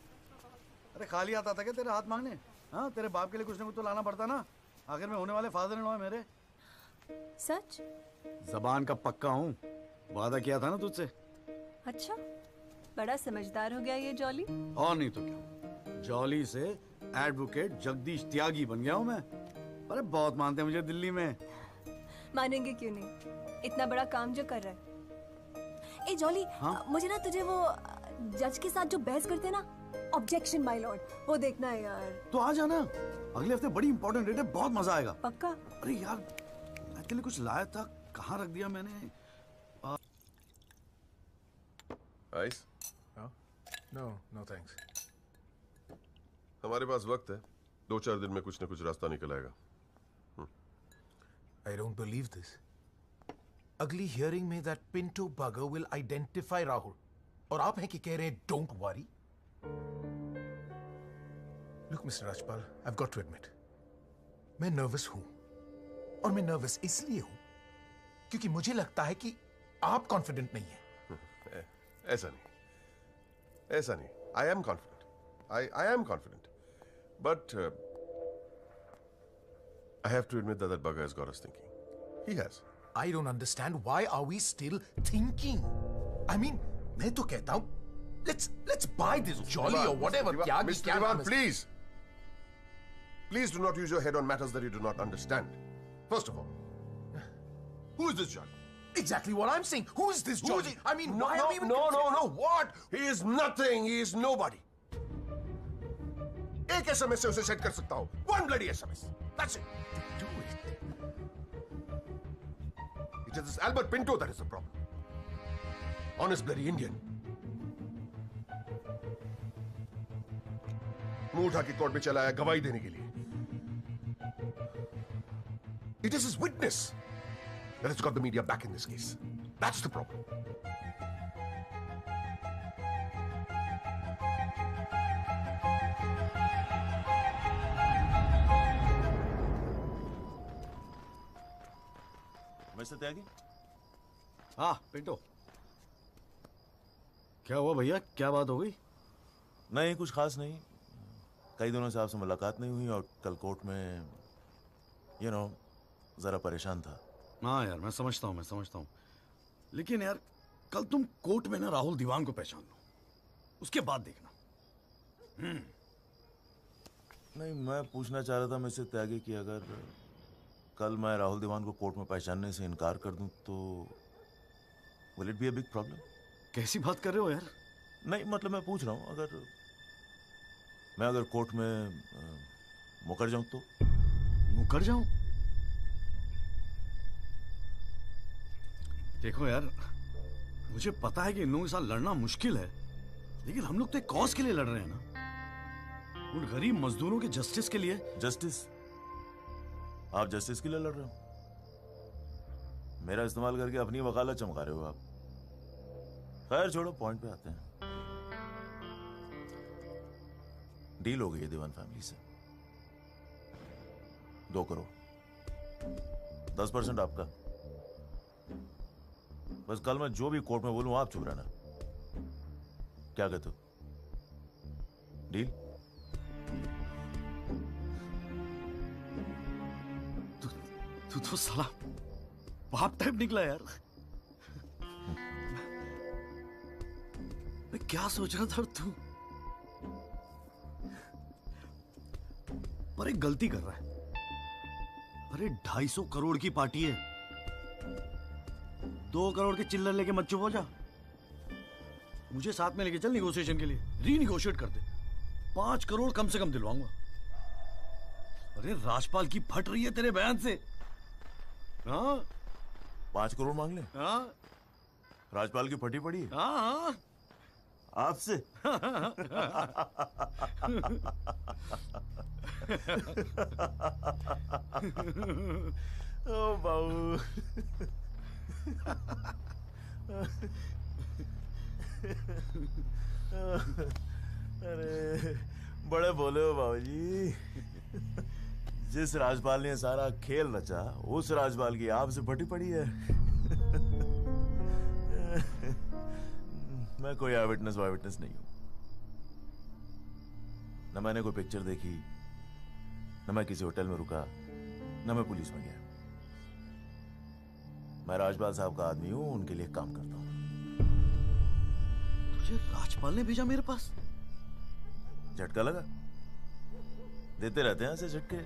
S8: अरे खाली आता था क्या तेरे हाथ मांगने? हाँ, तेरे बाप के लिए कुछ ना कुछ तो लाना पड़ता ना। आखिर में होने वाले फादर इन लॉ है मेरे।
S18: सच?
S8: जबान का पक्का हूँ, वादा किया था ना तुझसे।
S18: अच्छा, बड़ा समझदार हो गया ये जॉली।
S8: और नहीं तो क्या, जॉली से एडवोकेट जगदीश त्यागी बन गया हूँ मैं। अरे बहुत मानते हैं मुझे दिल्ली में।
S18: मानेंगे क्यों नहीं, इतना बड़ा काम जो कर रहा है। ए जॉली,
S8: हाँ?
S18: मुझे ना तुझे वो जज के साथ जो बहस करते हैं ना, ऑब्जेक्शन माय लॉर्ड, वो देखना है यार।
S8: तो आ जाना, अगले हफ्ते बड़ी इंपॉर्टेंट डेट है, बहुत मजा आएगा।
S18: पक्का?
S8: अरे यार, मैं तेरे लिए कुछ लाया था, कहाँ रख दिया मैंने?
S1: आइस?
S23: No thanks.
S1: हमारे पास वक्त है, 2-4 दिन में कुछ न कुछ रास्ता निकल आएगा।
S23: I don't believe this. अगली हियरिंग में that Pinto bugger will identify Rahul. और आप हैं कि कह रहे हैं don't worry? Look, Mr. Rajpal, I've got to admit, मैं नर्वस हूं। और मैं नर्वस इसलिए हूं क्योंकि मुझे लगता है कि आप कॉन्फिडेंट नहीं हैं।
S1: ऐसा नहीं। I am confident. I am confident. But I have to admit that bugger has got us thinking. He has.
S23: I don't understand why are we still thinking? I mean, मैं तो कहता हूं
S2: let's buy this jolly or whatever.
S1: Mr. Diwan, please. Please do not use your head on matters that you do not understand. First of all, who is this Jolly?
S2: Exactly what I'm saying. Who is this Jolly? I mean,
S1: no,
S2: why are we even
S1: no. What? He is nothing. He is nobody. एक SMS से उसे set कर सकता हूँ. One bloody SMS. That's it. Do it. It is this Albert Pinto that is the problem. Honest bloody Indian. मुंह उठा के court में चला आया गवाही देने के लिए. It is his witness that has got the media back in this case. That's the problem.
S7: Mister Tyagi?
S8: हाँ पिंटो, क्या हुआ भैया? क्या बात हो गई?
S7: नहीं, कुछ खास नहीं. कई दिनों से आपसे मुलाकात नहीं हुई और कल कोर्ट में जरा परेशान था.
S8: हाँ यार, मैं समझता हूँ. लेकिन यार, कल तुम कोर्ट में ना राहुल दीवान को पहचान लो, उसके बाद देखना.
S7: नहीं, मैं पूछना चाह रहा था मिस्टर त्यागी कि अगर कल मैं राहुल दीवान को कोर्ट में पहचानने से इनकार कर दूं तो will it be a big problem?
S8: कैसी बात कर रहे हो यार?
S7: नहीं, मतलब मैं पूछ रहा हूं, अगर कोर्ट में मुकर जाऊं तो?
S8: मुकर जाऊं? देखो यार, मुझे पता है कि इन लोगों के साथ लड़ना मुश्किल है, लेकिन हम लोग तो एक कॉज के लिए लड़ रहे हैं ना, उन गरीब मजदूरों के जस्टिस के लिए.
S7: जस्टिस? आप जस्टिस के लिए लड़ रहे हो? मेरा इस्तेमाल करके अपनी वकालत चमका रहे हो आप. खैर छोड़ो, पॉइंट पे आते हैं. डील हो गई है दीवान फैमिली से. 2 करोड़, 10% आपका. बस कल मैं जो भी कोर्ट में बोलूं आप चुप रहना. क्या कहते हो? डील?
S8: तू तो साला बाप टाइप निकला यार. मैं क्या सोच रहा था तू? पर एक गलती कर रहा है. अरे 250 करोड़ की पार्टी है. 2 करोड़ के चिल्लर लेके मत चुप हो जा. मुझे साथ में लेके चल निगोशिएशन के लिए. रीनिगोशिएट कर दे. 5 करोड़ कम से कम दिलवाऊंगा. अरे राजपाल की फट रही है तेरे बयान से. हाँ,
S7: 5 करोड़ मांग ले?
S8: हाँ,
S7: राजपाल की फटी पड़ी है?
S8: हाँ,
S7: आपसे? ओ बाबू. अरे बड़े बोले हो बाबूजी. जिस राजपाल ने सारा खेल रचा, उस राजपाल की आपसे फटी पड़ी है. मैं कोई आई विटनेस नहीं हूं. न मैंने कोई पिक्चर देखी, न मैं किसी होटल में रुका, न मैं पुलिस में गया. मैं राजपाल साहब का आदमी हूं, उनके लिए काम करता हूं.
S8: तुझे राजपाल ने भेजा मेरे पास?
S7: झटका लगा? देते रहते हैं ऐसे झटके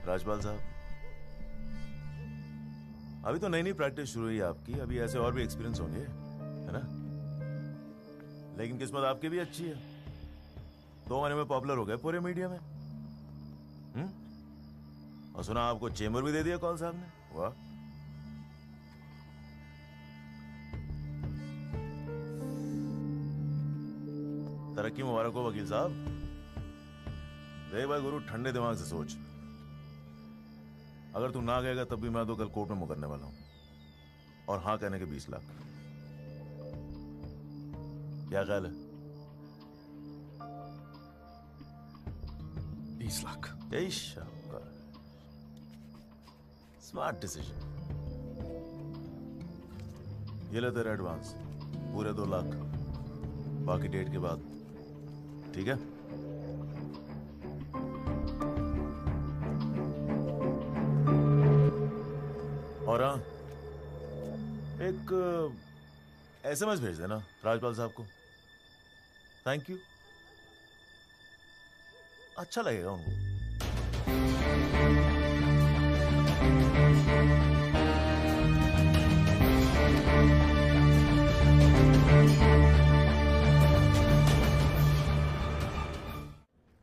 S7: राजपाल साहब. अभी तो नई प्रैक्टिस शुरू हुई आपकी. अभी ऐसे और भी एक्सपीरियंस होंगे, है ना? लेकिन किस्मत आपकी भी अच्छी है. 2 महीने में पॉपुलर हो गए पूरे मीडिया में. और सुना आपको चेंबर भी दे दिया कौल साहब ने. वाह. तरक्की मुबारक हो वकील साहब. देख भाई गुरु, ठंडे दिमाग से सोच. अगर तू ना गएगा तब भी मैं तो कल कोर्ट में मुकरने वाला हूं. और हां कहने के 20 लाख. क्या ख्याल है?
S8: 20 लाख.
S7: यही शाबाश. Smart decision. ये ले तेरा एडवांस, पूरे 2 लाख. बाकी डेट के बाद. ठीक है? और हाँ, एक SMS भेज देना राजपाल साहब को. Thank you. अच्छा लगेगा उनको।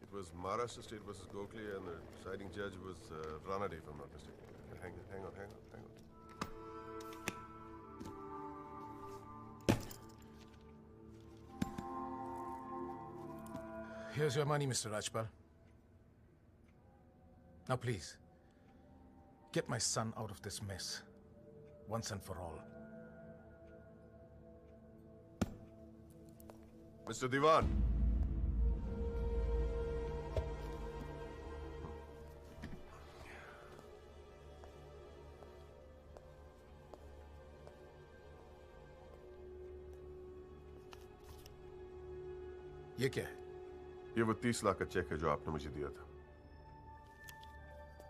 S1: It was Maharashtra State versus Gokhale, and the deciding judge was Ranade, if I'm not mistaken. Hang on.
S23: Here's your money, Mr. Rajpal. Now, please, get my son out of this mess, once and for all.
S1: Mr. Diwan.
S23: ये क्या है?
S1: ये वो 30 लाख का check है जो आपने मुझे दिया था।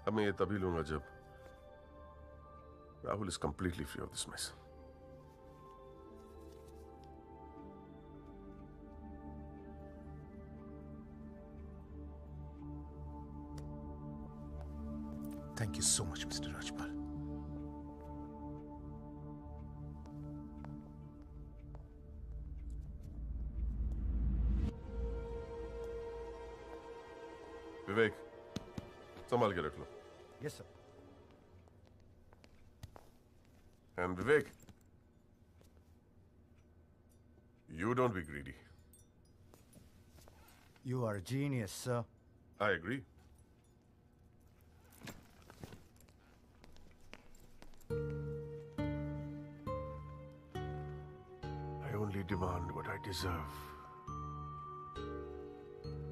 S1: अब मैं ये तभी लूंगा जब Rahul is completely free of this mess.
S23: Thank you so much, Mr. Rajpal.
S1: Vivek, संभाल के रख लो।
S8: Yes sir.
S1: And Vivek, you don't be greedy.
S14: You are a genius, sir.
S1: I agree. I only demand what I deserve.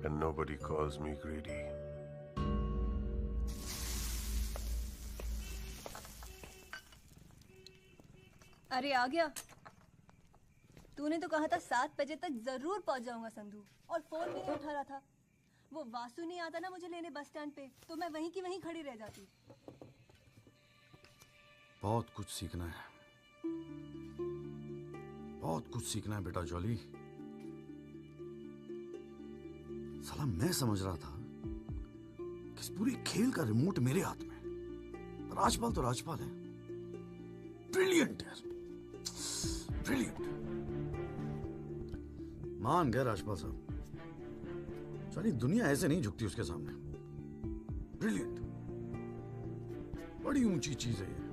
S1: And nobody calls me greedy.
S18: अरे आ गया। तूने तो कहा था 7 बजे तक जरूर पहुंच जाऊंगा संधू, और फोन भी नहीं उठा रहा था। वो वासु नहीं आता ना मुझे लेने बस स्टैंड पे, तो मैं वहीं की वहीं खड़ी रह जाती।
S8: बहुत कुछ सीखना है, बहुत कुछ सीखना है बेटा जॉली। साला मैं समझ रहा था कि इस पूरे खेल का रिमोट मेरे हाथ में। राजपाल तो राजपाल है, ब्रिलियंट यार, ब्रिलियंट। मान गए राजपाल साहब, सारी दुनिया ऐसे नहीं झुकती उसके सामने। ब्रिलियंट, बड़ी ऊंची चीज है ये।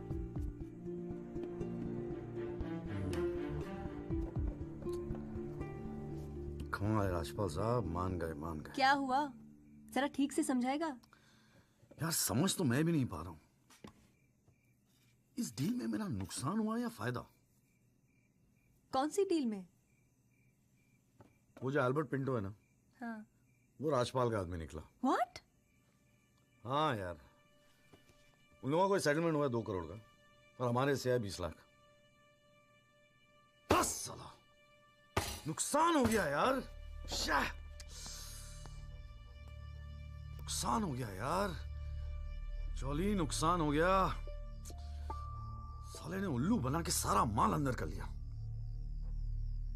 S8: कमाल राजपाल साहब, मान गए मान गए।
S18: क्या हुआ, जरा ठीक से समझाएगा?
S8: यार समझ तो मैं भी नहीं पा रहा हूं, इस डील में मेरा नुकसान हुआ या फायदा?
S18: कौन सी डील में?
S8: वो जो एल्बर्ट पिंटो है ना,
S18: हाँ।
S8: वो राजपाल का आदमी निकला।
S18: What?
S8: हाँ यार, उन लोगों को सेटलमेंट हुआ 2 करोड़ का, और हमारे से है 20 लाख। बस साला नुकसान हो गया यार, नुकसान हो गया यार, जॉली नुकसान हो गया। साले ने उल्लू बना के सारा माल अंदर कर लिया।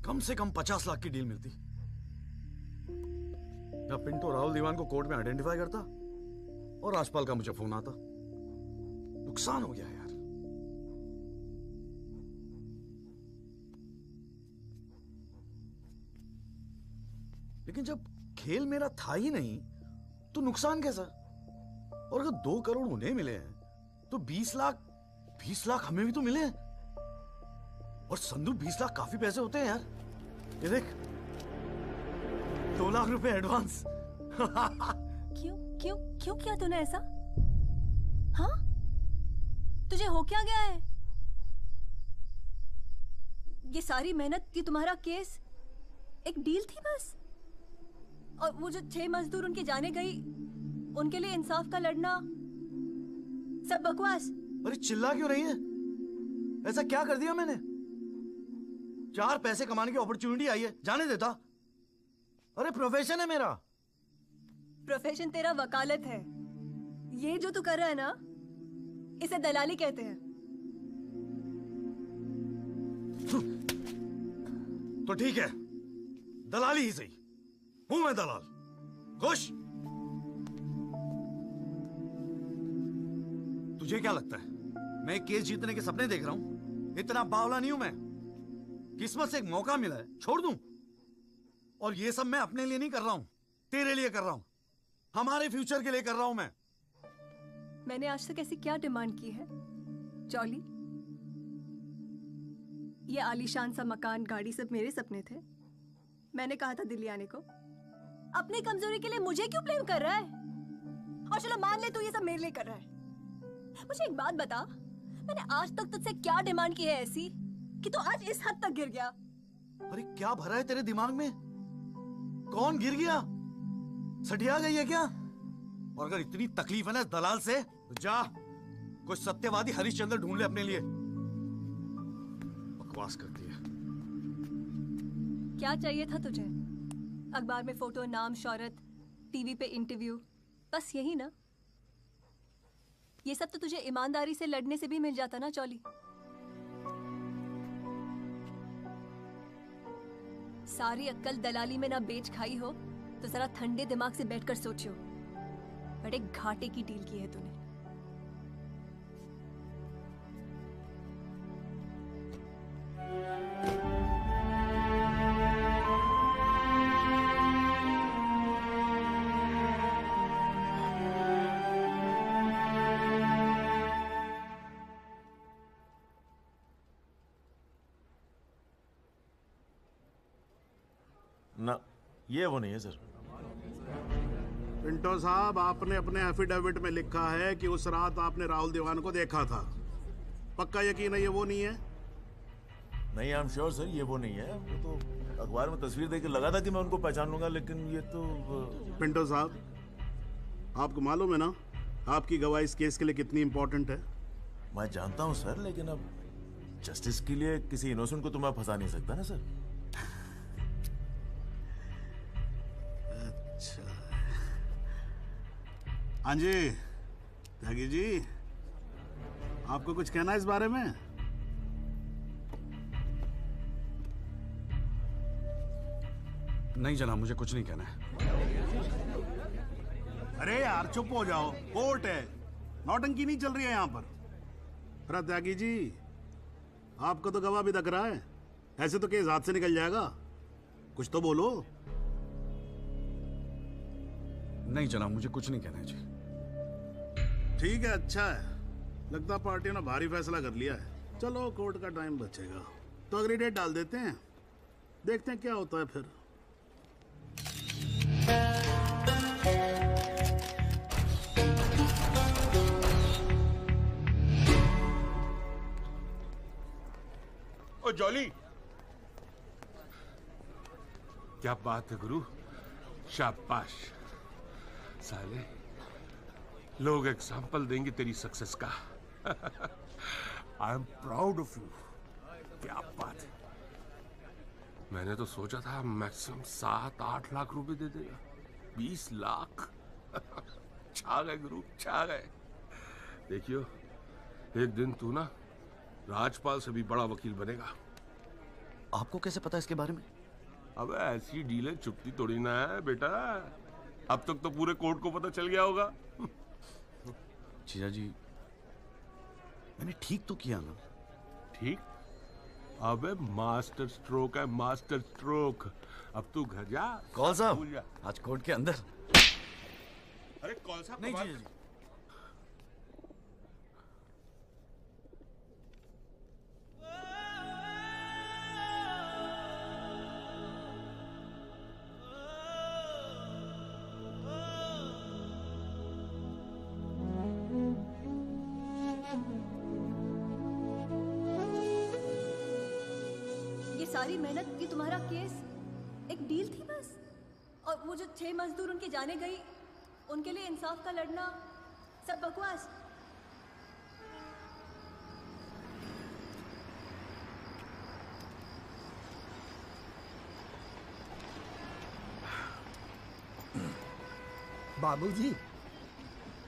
S8: कम से कम 50 लाख की डील मिलती। या पिंटो राहुल दीवान को कोर्ट में आइडेंटिफाई करता, और राजपाल का मुझे फोन आता। नुकसान हो गया यार। लेकिन जब खेल मेरा था ही नहीं, तो नुकसान कैसा? और अगर 2 करोड़ उन्हें मिले हैं, तो 20 लाख हमें भी तो मिले हैं। और संदू 20 लाख काफी पैसे होते हैं यार। ये देख, 2 लाख रुपए एडवांस।
S18: क्यों क्यों क्यों किया तूने ऐसा? हाँ, तुझे हो क्या गया है? ये सारी मेहनत की, तुम्हारा केस एक डील थी बस। और वो जो 6 मजदूर उनके जाने गई, उनके लिए इंसाफ का लड़ना सब बकवास।
S8: अरे चिल्ला क्यों रही है? ऐसा क्या कर दिया मैंने? 4 पैसे कमाने की अपॉर्चुनिटी आई है, जाने देता? अरे प्रोफेशन है मेरा।
S18: प्रोफेशन तेरा वकालत है। ये जो तू कर रहा है ना, इसे दलाली कहते हैं।
S8: तो ठीक है, दलाली ही सही। हूं मैं दलाल? खुश? तुझे क्या लगता है मैं केस जीतने के सपने देख रहा हूं? इतना बावला नहीं हूं मैं। किस्मत से एक मौका मिला है, छोड़ दूं? और ये सब मैं अपने लिए नहीं कर रहा हूं, तेरे लिए कर रहा हूं, हमारे फ्यूचर के लिए कर रहा हूं मैं।
S18: मैंने आज तक ऐसी क्या डिमांड की है जॉली? ये आलीशान सा मकान, गाड़ी सब मेरे सपने थे। मैंने कहा था दिल्ली आने को। अपनी कमजोरी के लिए मुझे क्यों ब्लेम कर रहा है? और चलो मान ले तू ये सब मेरे लिए कर रहा है। मुझे एक बात बता, मैंने आज तक तुझसे क्या डिमांड की है ऐसी कि तू आज इस हद तक गिर गया?
S8: अरे क्या भरा है तेरे दिमाग में? कौन गिर गया? सटिया गई है क्या? और अगर इतनी तकलीफ है ना इस दलाल से, तो जा कोई सत्यवादी हरिश्चंद्र ढूंढ ले अपने लिए। बकवास करती है।
S18: क्या चाहिए था तुझे? अखबार में फोटो, नाम, शोहरत, टीवी पे इंटरव्यू, बस यही ना? ये सब तो तुझे ईमानदारी से लड़ने से भी मिल जाता ना चौली। सारी अक्कल दलाली में ना बेच खाई हो तो जरा ठंडे दिमाग से बैठकर सोचो, बड़े घाटे की डील की है तूने।
S7: ना, ये वो नहीं है सर।
S5: पिंटो साहब, आपने अपने एफिडेविट में लिखा है कि उस रात आपने राहुल दीवान को देखा था। पक्का यकीन है ये वो नहीं है?
S7: नहीं, आई एम श्योर सर, ये वो नहीं है। वो तो अखबार में तस्वीर देख के लगा था कि मैं उनको पहचान लूंगा, लेकिन ये तो
S5: पिंटो साहब, आपको मालूम है ना आपकी गवाही इस केस के लिए कितनी इंपॉर्टेंट है?
S7: मैं जानता हूँ सर, लेकिन अब जस्टिस के लिए किसी इनोसेंट को तो मैं फंसा नहीं सकता ना सर।
S5: अच्छा, हाँ जी त्यागी जी, आपको कुछ कहना है इस बारे में?
S8: नहीं जनाब, मुझे कुछ नहीं कहना है।
S5: अरे यार चुप हो जाओ, कोर्ट है, नौटंकी नहीं चल रही है यहाँ पर। अरे त्यागी जी, आपका तो गवाह भी तक रहा है, ऐसे तो केस हाथ से निकल जाएगा, कुछ तो बोलो।
S8: नहीं जनाब, मुझे कुछ नहीं कहना है जी।
S5: ठीक है, अच्छा है, लगता पार्टी ने भारी फैसला कर लिया है। चलो कोर्ट का टाइम बचेगा तो अगली डेट डाल देते हैं, देखते हैं क्या होता है फिर।
S22: ओ जॉली, क्या बात है गुरु, शाबाश। साले लोग एग्जाम्पल देंगे तेरी सक्सेस का। I am proud of you. क्या बात है। मैंने तो सोचा था मैक्सिमम 7-8 लाख रुपए दे देगा, 20 लाख। छा गए गुरु, छा गए। देखियो, एक दिन तू ना राजपाल से भी बड़ा वकील बनेगा।
S8: आपको कैसे पता इसके बारे में?
S22: अब ऐसी डीलें चुपती थोड़ी ना है बेटा, अब तक तो पूरे कोर्ट को पता चल गया होगा।
S8: जीजा जी, मैंने ठीक तो किया ना?
S22: ठीक? अबे मास्टर स्ट्रोक है, मास्टर स्ट्रोक। अब तू घर जा।
S8: कौल साहब, आज कोर्ट के अंदर।
S22: अरे कौन साहब?
S8: नहीं जीजा जी।
S18: सारी मेहनत, ये तुम्हारा केस एक डील थी बस? और वो जो 6 मजदूर उनके जाने गई, उनके लिए इंसाफ का लड़ना सब बकवास?
S12: बाबूजी,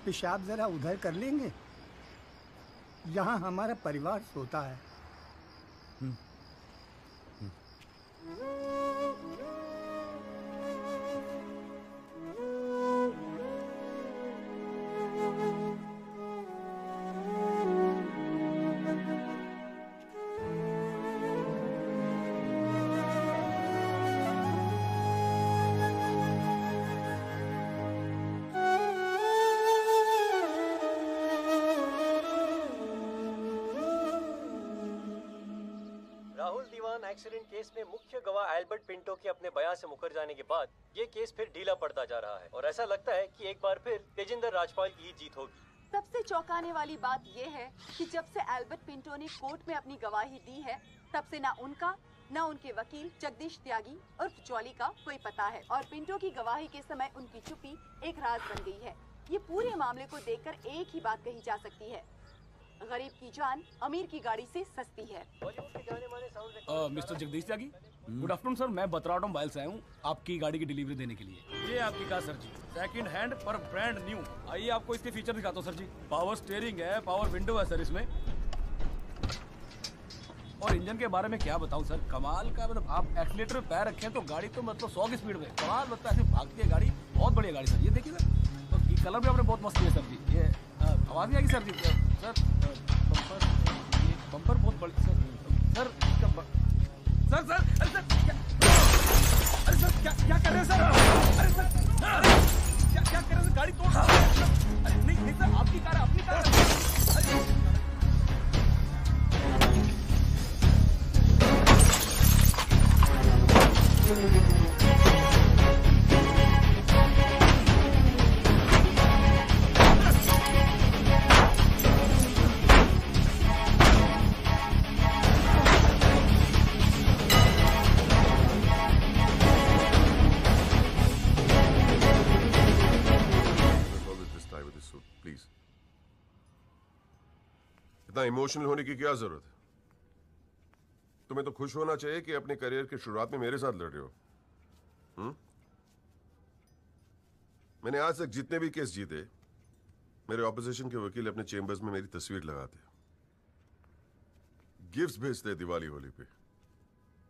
S12: पेशाब जरा उधर कर लेंगे, यहाँ हमारा परिवार सोता है।
S10: एक्सीडेंट केस में मुख्य गवाह एल्बर्ट पिंटो के अपने बयान से मुकर जाने के बाद ये केस फिर ढीला पड़ता जा रहा है और ऐसा लगता है कि एक बार फिर तेजिंदर राजपाल की ही जीत होगी।
S11: सबसे चौंकाने वाली बात यह है कि जब से एल्बर्ट पिंटो ने कोर्ट में अपनी गवाही दी है तब से ना उनका न उनके वकील जगदीश त्यागी उर्फ जॉली का कोई पता है और पिंटो की गवाही के समय उनकी चुप्पी एक राज बन गई है। ये पूरे मामले को देखकर एक ही बात कही जा सकती है, गरीब की जान अमीर की गाड़ी से सस्ती है।
S14: मिस्टर जगदीश त्यागी, गुड आफ्टरनून सर। मैं बतराटो मोबाइल से आया हूँ आपकी गाड़ी की डिलीवरी देने के लिए। ये आपकी कार सर जी, सेकंड हैंड पर ब्रांड न्यू। आइए आपको इसके फीचर दिखाता हूँ सर जी। पावर स्टीयरिंग है, पावर विंडो है सर इसमें, और इंजन के बारे में क्या बताऊं सर, कमाल का। मतलब आप एक्सीलेटर पे पैर रखें तो गाड़ी तो मतलब 100 की स्पीड में कमाल लगता है, ऐसी भागती है गाड़ी। बहुत बढ़िया गाड़ी सर, ये देखिए सर। तो ये कलर भी आपने बहुत मस्त किया सर जी। ये आवाज नहीं आएगी सर जी। सर बम्पर, ये बम्पर बहुत बड़ी सर। सर सर सर अरे सर अरे सर क्या कर रहे हैं सर? अरे सर अरे क्या कर रहे हैं? गाड़ी तोड़ अरे नहीं सर, आपकी कार है, अपनी कार है।
S1: इतना इमोशनल होने की क्या जरूरत है? तुम्हें तो खुश होना चाहिए कि अपने करियर की शुरुआत में मेरे साथ लड़ रहे हो। मैंने आज तक जितने भी केस जीते, मेरे ऑपोजिशन के वकील अपने चेंबर्स में मेरी तस्वीर लगाते, गिफ्ट्स भेजते दिवाली होली पे।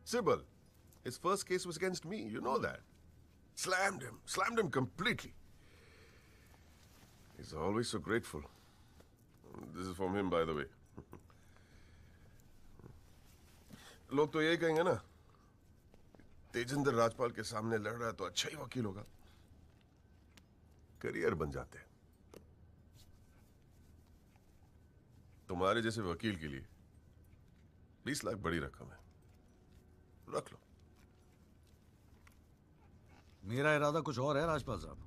S1: Sibal, his first case was against me, you know that. Slammed him completely. He's always so grateful. This is from him, by the way. लोग तो यही कहेंगे ना, तेजिंदर राजपाल के सामने लड़ रहा है तो अच्छा ही वकील होगा। करियर बन जाते हैं। तुम्हारे जैसे वकील के लिए 20 लाख बड़ी रकम है, रख लो।
S8: मेरा इरादा कुछ और है राजपाल साहब।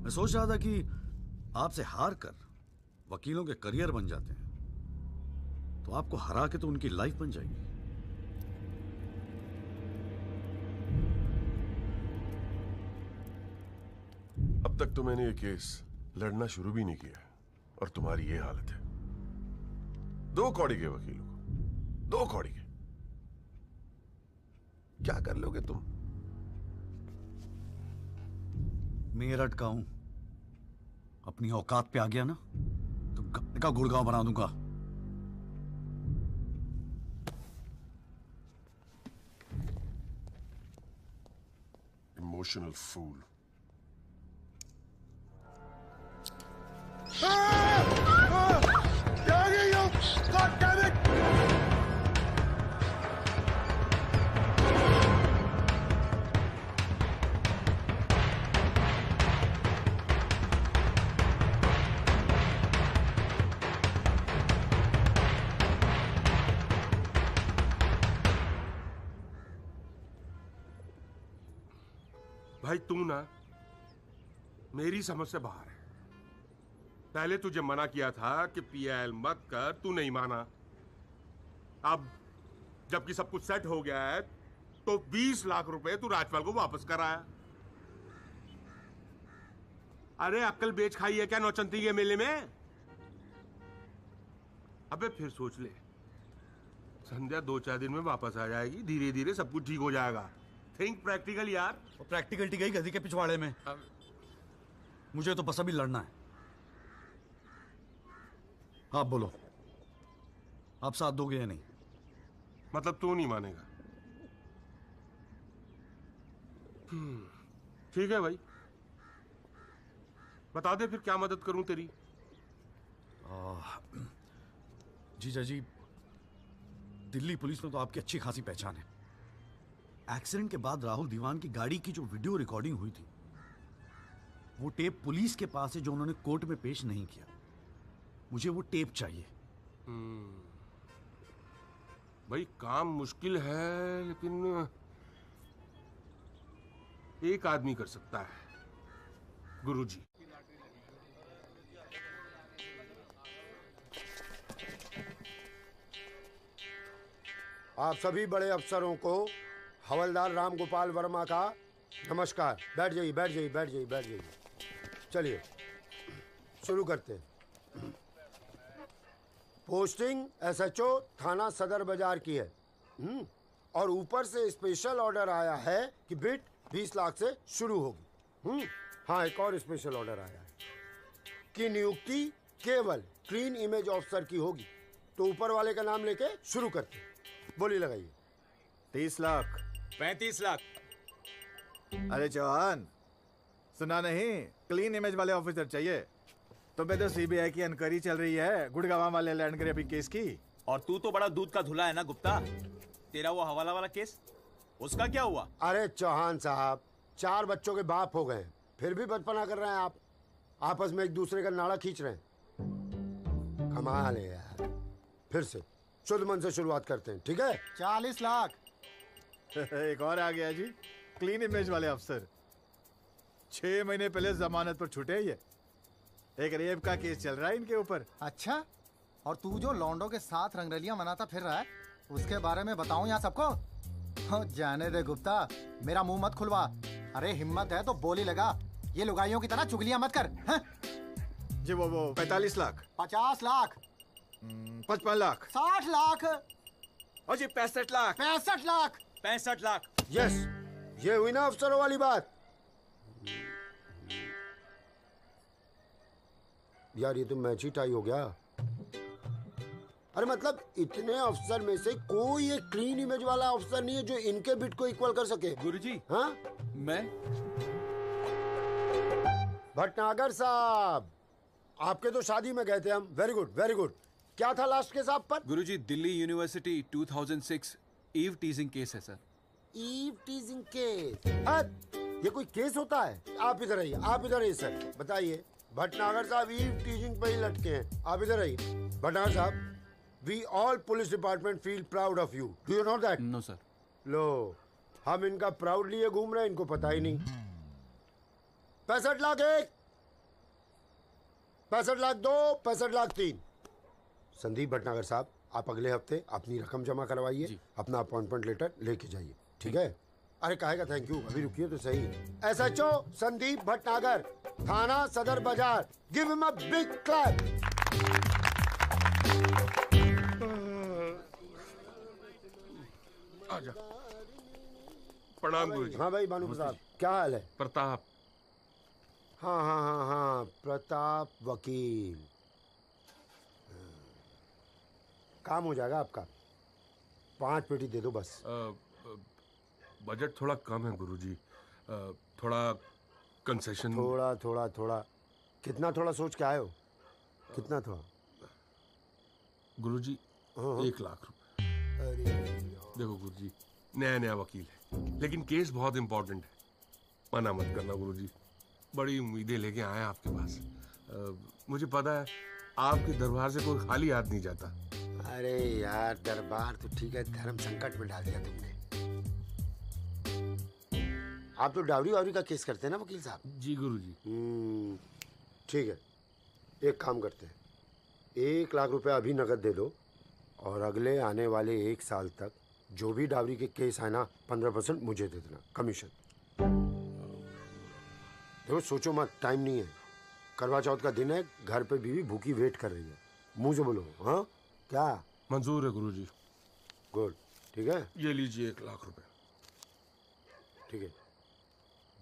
S8: मैं सोच रहा था कि आपसे हार कर वकीलों के करियर बन जाते हैं तो आपको हरा के तो उनकी लाइफ बन जाएगी।
S1: अब तक तो मैंने ये केस लड़ना शुरू भी नहीं किया और तुम्हारी ये हालत है। 2 कौड़ी के वकीलों को, 2 कौड़ी के, क्या कर लोगे तुम?
S8: मेरठ का हूं, अपनी औकात पे आ गया ना तो गप्पे का गुड़गांव बना दूंगा।
S1: Emotional fool.
S22: भाई तू ना मेरी समझ से बाहर है। पहले तुझे मना किया था कि पीएल मत कर, तू नहीं माना। अब जबकि सब कुछ सेट हो गया है तो 20 लाख रुपए तू राजपाल को वापस कराया। अरे अक्ल बेच खाई है क्या नौचंती के मेले में? अबे फिर सोच ले, संध्या 2-4 दिन में वापस आ जाएगी, धीरे धीरे सब कुछ ठीक हो जाएगा। थिंक प्रैक्टिकल यार।
S8: प्रैक्टिकलिटी गई गधी के पिछवाड़े में। मुझे तो बस अभी लड़ना है। आप बोलो, आप साथ दोगे या नहीं?
S22: मतलब तू नहीं मानेगा? ठीक है भाई, बता दे फिर क्या मदद करूं तेरी।
S8: जीजा जी, दिल्ली पुलिस में तो आपकी अच्छी खासी पहचान है। एक्सीडेंट के बाद राहुल दीवान की गाड़ी की जो वीडियो रिकॉर्डिंग हुई थी, वो टेप पुलिस के पास है जो उन्होंने कोर्ट में पेश नहीं किया। मुझे वो टेप चाहिए।
S22: भाई काम मुश्किल है, लेकिन एक आदमी कर सकता है, गुरुजी।
S9: आप सभी बड़े अफसरों को हवलदार राम गोपाल वर्मा का नमस्कार। बैठ जाइए, बैठ जाइए, बैठ जाइए, बैठ जाइए। चलिए शुरू करते हैं। पोस्टिंग एसएचओ थाना सदर बाजार की है। और ऊपर से स्पेशल ऑर्डर आया है कि बिट 20 लाख से शुरू होगी। हाँ, एक और स्पेशल ऑर्डर आया है कि नियुक्ति केवल क्लीन इमेज ऑफिसर की होगी। तो ऊपर वाले का नाम लेके शुरू करते हैं। बोली लगाइए।
S20: 30 लाख।
S15: 35 लाख।
S20: अरे चौहान, सुना नहीं? क्लीन इमेज वाले ऑफिसर चाहिए। तुम्हें तो सीबीआई की इंक्वायरी चल रही है गुड़गांव वाले लैंड ग्रैबिंग केस की।
S15: और तू तो बड़ा दूध का धुला है ना गुप्ता। तेरा वो हवाला वाला केस, उसका क्या हुआ?
S9: अरे चौहान साहब, 4 बच्चों के बाप हो गए, फिर भी बचपना कर रहे हैं आप। आपस में एक दूसरे का नाड़ा खींच रहे हैं। कमाल है यार। फिर से शुद्ध मन से शुरुआत करते हैं, ठीक है?
S20: 40 लाख। एक और आ गया जी, क्लीन इमेज वाले अफसर। 6 महीने पहले जमानत पर छूटे ये। एक रेप का केस चल रहा है इनके ऊपर।
S13: अच्छा, और तू जो लौंडों के साथ रंगरलियां मनाता फिर रहा है, उसके बारे में बताऊं यहाँ सबको? हो जाने दे गुप्ता, मेरा मुंह मत खुलवा। अरे हिम्मत है तो बोली लगा, ये लुगाइयों की तरह चुगलियां मत कर। हैं?
S20: जी वो 45 लाख।
S13: 50 लाख।
S20: 55 लाख।
S13: 60 लाख।
S15: और जी 65 लाख।
S13: 65 लाख।
S15: 65 लाख।
S9: यस, ये हुई ना अफसरों वाली बात। यार ये तो मैच ही टाई हो गया। अरे मतलब इतने अफसर में से कोई एक क्लीन इमेज वाला अफसर नहीं है जो इनके बिट को इक्वल कर सके।
S15: गुरुजी,
S9: हाँ?
S15: मैं
S9: भटनागर साहब, आपके तो शादी में गए थे हम। Very good, very good. क्या था लास्ट केस आप पर?
S15: गुरुजी, Delhi university 2006 eve teasing case है सर।
S9: Eve teasing case? ये कोई केस होता है? आप इधर आइए, आप इधर आइए सर। बताइए, भटनागर साहब ईव टीजिंग पे ही लटके हैं। आप इधर आइए। भटनागर साहब, we all police department feel proud of you. Do you know that?
S15: No sir.
S9: लो, हम इनका प्राउड लिए घूम रहे हैं, इनको पता ही नहीं। 65 लाख 1, 65 लाख 2, 65 लाख 3। संदीप भटनागर साहब, आप अगले हफ्ते अपनी रकम जमा करवाइए, अपना अपॉइंटमेंट लेटर लेके जाइए, ठीक है? अरे काहे का थैंक यू, अभी रुकिए तो सही। एसएचओ संदीप भटनागर, थाना सदर बाजार। Give him a big clap.
S22: आजा। प्रणाम गुरुजी।
S9: हाँ भाई भानु प्रताप, क्या हाल है?
S22: प्रताप।
S9: हाँ हाँ हाँ हाँ, प्रताप वकील। काम हो जाएगा आपका। 5 पेटी दे दो बस।
S22: बजट थोड़ा कम है गुरुजी, थोड़ा कंसेशन।
S9: थोड़ा थोड़ा थोड़ा कितना थोड़ा सोच के आए हो? कितना थोड़ा?
S22: गुरुजी 1 लाख रुपए।
S9: अरे
S22: देखो गुरुजी, नया नया वकील है, लेकिन केस बहुत इंपॉर्टेंट है। मना मत करना गुरुजी, बड़ी उम्मीदें लेके आए आपके पास। मुझे पता है आपके दरबार से कोई खाली हाथ नहीं जाता।
S9: अरे यार, दरबार तो ठीक है, धर्म संकट में डाल दिया तुमने। आप तो डावरी वावरी का केस करते हैं ना वकील साहब?
S22: जी गुरुजी।
S9: ठीक है, एक काम करते हैं, 1 लाख रुपए अभी नगद दे दो, और अगले आने वाले 1 साल तक जो भी डावरी के केस है ना, 15% मुझे दे देना कमीशन। देखो सोचो मत, टाइम नहीं है। करवा चौथ का दिन है, घर पे बीवी भूखी वेट कर रही है। मुंह से बोलो। हाँ क्या?
S22: मंजूर है गुरुजी।
S9: गुड, ठीक है।
S22: ये लीजिए 1 लाख रुपए।
S9: ठीक है,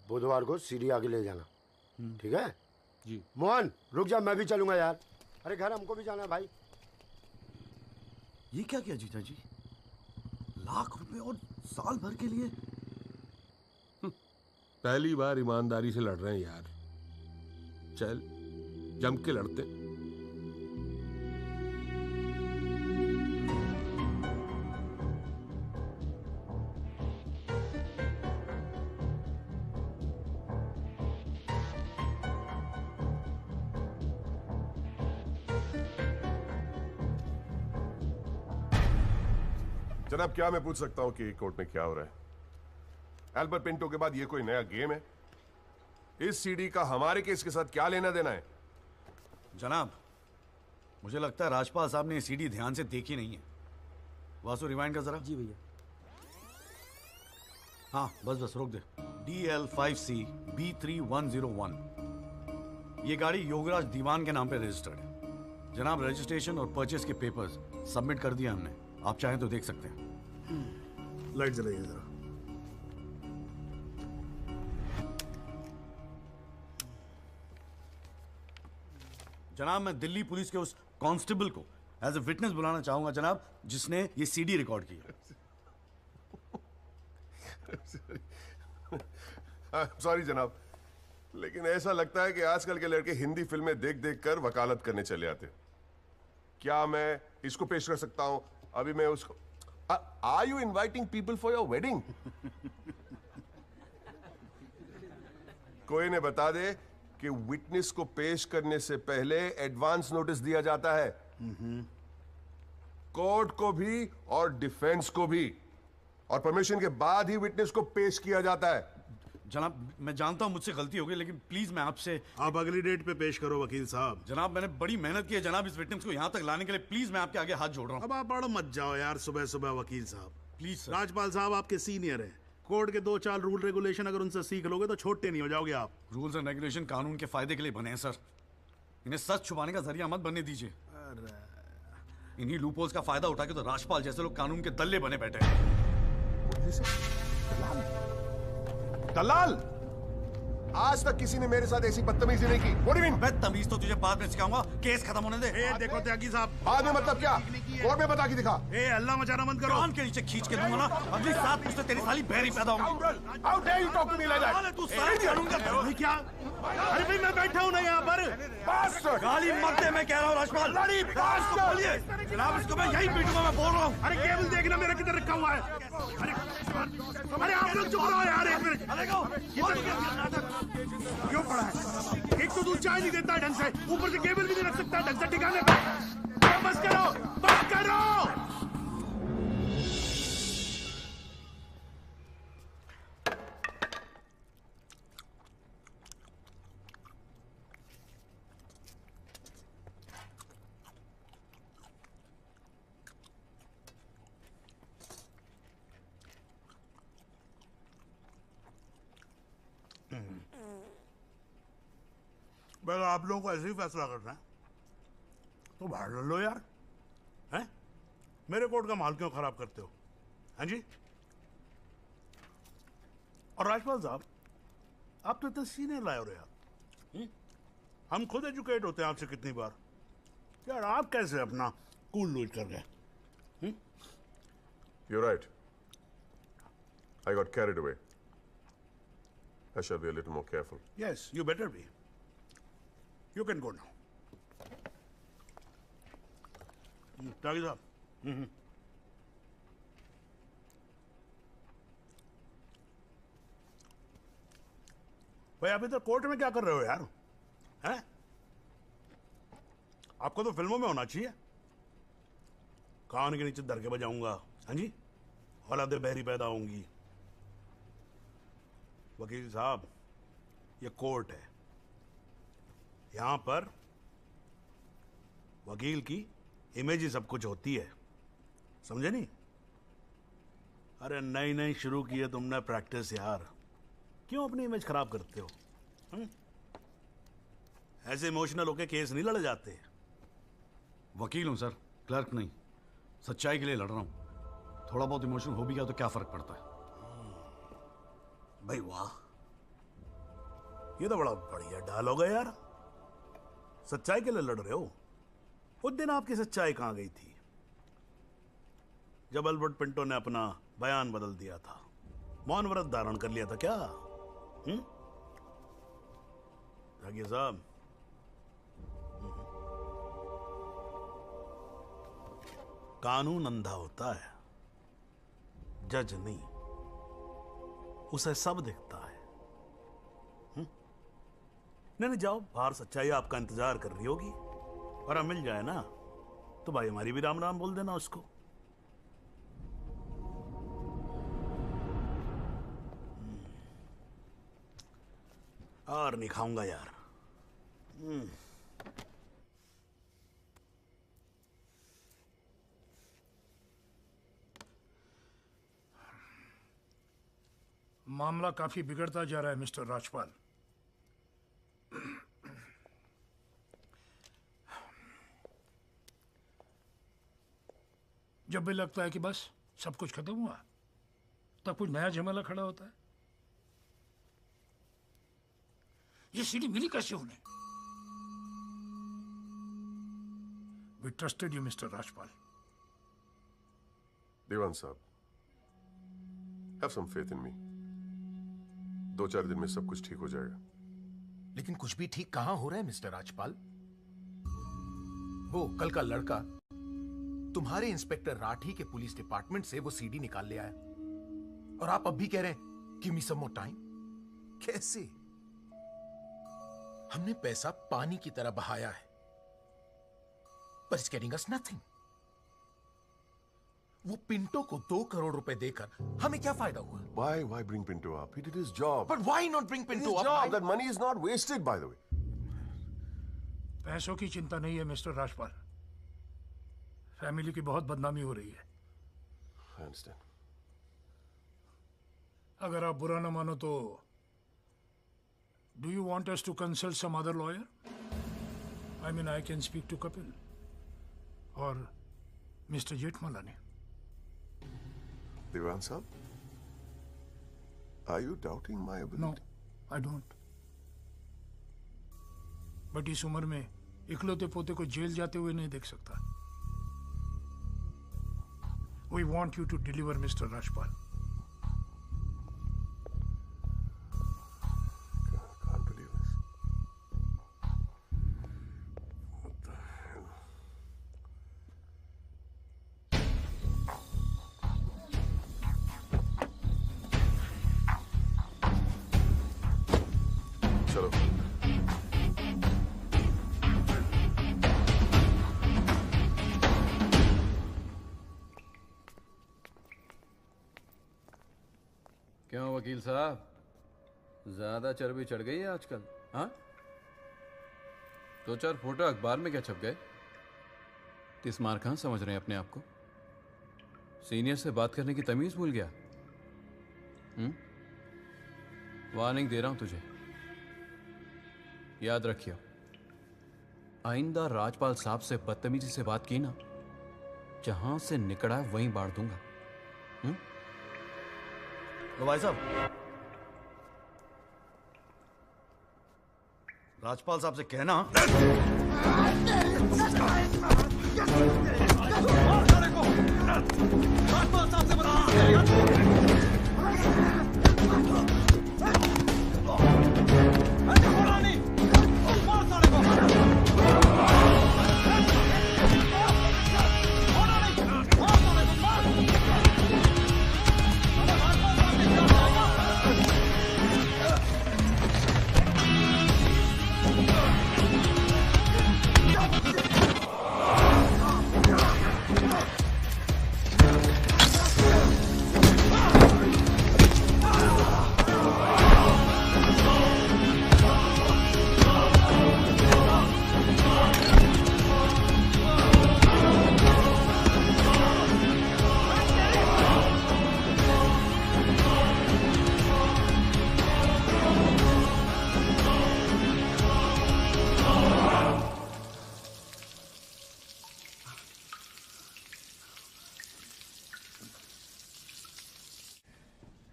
S9: बुधवार को सीढ़ी आगे ले जाना, ठीक है?
S22: जी।
S9: मोहन रुक जा, मैं भी चलूंगा यार। अरे घर हमको भी जाना है भाई।
S8: ये क्या किया जीजा जी? लाख रुपए और साल भर के लिए?
S22: पहली बार ईमानदारी से लड़ रहे हैं यार। चल जम के लड़ते।
S1: जनाब, क्या मैं पूछ सकता हूं कि कोर्ट में क्या हो रहा है? एल्बर्ट पिंटो के बाद ये कोई नया गेम है? इस सीडी का हमारे केस के साथ क्या लेना देना है?
S8: जनाब, मुझे लगता है राजपाल साहब ने ये सीडी ध्यान से देखी नहीं है। वासु रिवाइंड कर जरा।
S6: जी भैया।
S8: हाँ बस रोक दे। DL5C B3101, ये गाड़ी योगराज दीवान के नाम पे रजिस्टर्ड है। जनाब, रजिस्ट्रेशन और परचेस के पेपर्स सबमिट कर दिए हमने, आप चाहें तो देख सकते हैं।
S5: लाइट जलाइए जरा।
S8: जनाब, मैं दिल्ली पुलिस के उस कांस्टेबल को एज ए विटनेस बुलाना चाहूंगा जनाब, जिसने ये सीडी रिकॉर्ड की है।
S1: सॉरी जनाब, लेकिन ऐसा लगता है कि आजकल के लड़के हिंदी फिल्में देख देख कर वकालत करने चले आते। क्या मैं इसको पेश कर सकता हूं? अभी मैं उसको are you inviting people for your wedding? कोई ने बता दे कि विटनेस को पेश करने से पहले एडवांस नोटिस दिया जाता है, कोर्ट को भी और डिफेंस को भी, और परमिशन के बाद ही विटनेस को पेश किया जाता है।
S8: जनाब, मैं जानता हूं मुझसे गलती हो गई, लेकिन प्लीज मैं आपसे।
S5: आप अगली डेट पे पेश करो वकील साहब।
S8: जनाब, मैंने बड़ी मेहनत की है जनाब इस विटनेस को यहां तक लाने के लिए। प्लीज मैं आपके आगे हाथ जोड़ रहा हूं।
S5: अब आप बड़ा मत जाओ यार सुबह सुबह वकील साहब।
S8: Please sir.
S5: राजपाल साहब आपके सीनियर हैं। कोर्ट के 2-4 रूल रेगुलेशन अगर उनसे सीख लोगे तो छोटे नहीं हो जाओगे आप।
S8: रूल्स एंड रेगुलेशन कानून के फायदे के लिए बने हैं सर, इन्हें सच छुपाने का जरिया मत बनने दीजिए। इन्हीं लूपहोल्स का फायदा उठा के तो राजपाल जैसे लोग कानून के दल्ले बने बैठे हैं।
S1: दलाल, आज तक किसी ने मेरे साथ ऐसी बदतमीजी नहीं की। What do you mean?
S8: मैं तमीज तो तुझे बाद में सिखाऊंगा, केस खत्म होने दे।
S5: देखो त्यागी साहब,
S1: बाद में मतलब क्या? कोर्ट में बता के दिखा।
S5: अल्लाह मचाना बंद करो।
S8: कान के नीचे खींच के दूंगा ना, अगली 7 पुश्ते तेरी साली बहरी पैदा होंगी।
S1: How dare you talk to me like that?
S8: साले तू साले जानूंगा
S5: भाई क्या? अरे भाई मैं बैठा हूं ना यहाँ पर।
S1: Bastard!
S8: गाली मत दे, मैं कह रहा हूँ राजपाल। बोलिए जनाब, इसको मैं यही पीटूंगा, मैं बोल रहा हूँ।
S5: अरे केबल देखना मेरा किधर रखा हुआ है। अरे आप लोग चुप रहो यार एक मिनट। क्यों पड़ा है? एक तो दूध चाय नहीं देता ढंग से, ऊपर से केबल भी नहीं रख सकता ढंग से ठिकाने पर। बस करो, बस करो। अगर आप लोगों को ऐसे ही फैसला करना है तो बाहर लड़ लो यार, हैं? मेरे कोर्ट का माहौल क्यों खराब करते हो? हाँ जी। और राजपाल साहब, आप तो इतने सीनियर लाए हो यार। हम खुद एजुकेट होते हैं आपसे कितनी बार यार, आप कैसे अपना कूल लूज कर गए?
S1: You're right. I got carried away. I shall be a little more careful.
S5: Yes, you better be. You can go now. त्यागी साहब। भाई आप इधर कोर्ट में क्या कर रहे हो यार? हैं? आपको तो फिल्मों में होना चाहिए। कान के नीचे धर के बजाऊंगा, हाँ जी, औलादे बहरी पैदा होंगी। वकील साहब, ये कोर्ट है, यहां पर वकील की इमेज ही सब कुछ होती है, समझे नहीं? अरे नई नई शुरू की है तुमने प्रैक्टिस यार, क्यों अपनी इमेज खराब करते हो? ऐसे इमोशनल होके केस नहीं लड़े जाते।
S8: वकील हूं सर, क्लर्क नहीं। सच्चाई के लिए लड़ रहा हूं। थोड़ा बहुत इमोशनल हो भी गया तो क्या फर्क पड़ता है?
S5: भाई वाह, ये तो बड़ा बढ़िया डायलॉग है यार। सच्चाई के लिए लड़ रहे हो? उस दिन आपकी सच्चाई कहां गई थी जब अल्बर्ट पिंटो ने अपना बयान बदल दिया था, मौन व्रत धारण कर लिया था क्या? त्यागी साहब, कानून अंधा होता है, जज नहीं, उसे सब दिखता है। नहीं जाओ बाहर, सच्चाई आपका इंतजार कर रही होगी, और अब मिल जाए ना तो भाई हमारी भी राम राम बोल देना उसको। हार नहीं खाऊंगा यार।
S21: मामला काफी बिगड़ता जा रहा है मिस्टर राजपाल। जब भी लगता है कि बस सब कुछ खत्म हुआ, तब कुछ नया झमेला खड़ा होता है। ये सीढ़ी मिली कैसे उन्हें? We trusted you, Mr. Rajpal.
S1: देवान साहब, have some faith in me. 2-4 दिन में सब कुछ ठीक हो जाएगा।
S2: लेकिन कुछ भी ठीक कहां हो रहा है मिस्टर राजपाल? वो कल का लड़का तुम्हारे इंस्पेक्टर राठी के पुलिस डिपार्टमेंट से वो सीडी निकाल ले आया, और आप अब भी कह रहे हैं गिव मी सम मोर टाइम। कैसे? हमने पैसा पानी की तरह बहाया है, but it's getting us nothing. वो पिंटो को 2 करोड़ रुपए देकर हमें क्या फायदा हुआ?
S1: Why bring Pinto up? He did his job.
S2: But why not bring Pinto
S1: His
S2: up?
S1: job. That money is not wasted, by the way.
S21: पैसों की चिंता नहीं है मिस्टर राजपाल। फैमिली की बहुत बदनामी हो रही है।
S1: I understand.
S21: अगर आप बुरा न मानो तो do you want us to consult some other lawyer? I mean, I can speak to Kapil or Mr. Jetmalani.
S1: Devan sahab, are you doubting my ability?
S21: No, I don't. But इस उम्र में इकलौते पोते को जेल जाते हुए नहीं देख सकता। We want you to deliver, Mr. Rajpal.
S1: Can't believe this. What the hell? चलो।
S3: क्यों वकील साहब, ज्यादा चर्बी चढ़ गई है आजकल? हाँ, 2-4 फोटो अखबार में क्या छप गए? तिस्मार खान समझ रहे हैं अपने आप को? सीनियर से बात करने की तमीज भूल गया? वार्निंग दे रहा हूं तुझे, याद रखियो, आइंदा राजपाल साहब से बदतमीजी से बात की ना, जहां से निकला वहीं बांट दूंगा।
S8: तो भाई साहब, राजपाल साहब से कहना राजपाल साहब से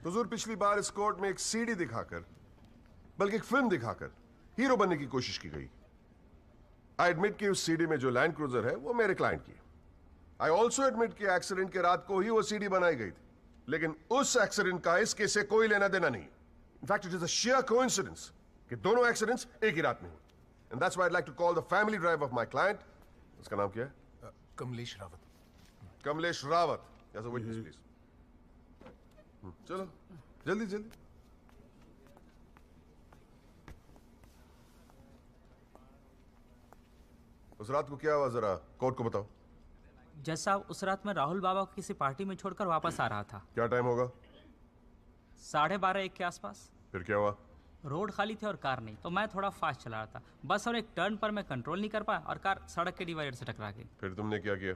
S1: हुजूर, पिछली बार इस कोर्ट में एक सीडी दिखाकर, बल्कि एक फिल्म दिखाकर हीरो बनने की कोशिश की गई। आई एडमिट कि उस सीडी में जो लैंड क्रूजर है वो मेरे क्लाइंट की। आई ऑल्सो एडमिट कि एक्सीडेंट के रात को ही वो सीडी बनाई गई थी, लेकिन उस एक्सीडेंट का इस केस से कोई लेना देना नहीं। In fact it is a share coincidence कि दोनों एक्सीडेंट्स एक ही रात में हुए। And that's why I'd like to call the family drive of my client. उसका नाम क्या है?
S2: Kamlesh Rawat.
S1: Kamlesh Rawat, as a witness please. चलो जल्दी जल्दी। उस रात को क्या हुआ, जरा कोर्ट को बताओ।
S16: जज साहब, उस रात मैं राहुल बाबा को किसी पार्टी में छोड़कर वापस आ रहा था।
S1: क्या टाइम होगा?
S16: 12:30-1 के आसपास।
S1: फिर क्या हुआ?
S16: रोड खाली थे और कार नहीं, तो मैं थोड़ा फास्ट चला रहा था बस, और एक टर्न पर मैं कंट्रोल नहीं कर पाया और कार सड़क के डिवाइडर से टकरा गई।
S1: फिर तुमने क्या किया?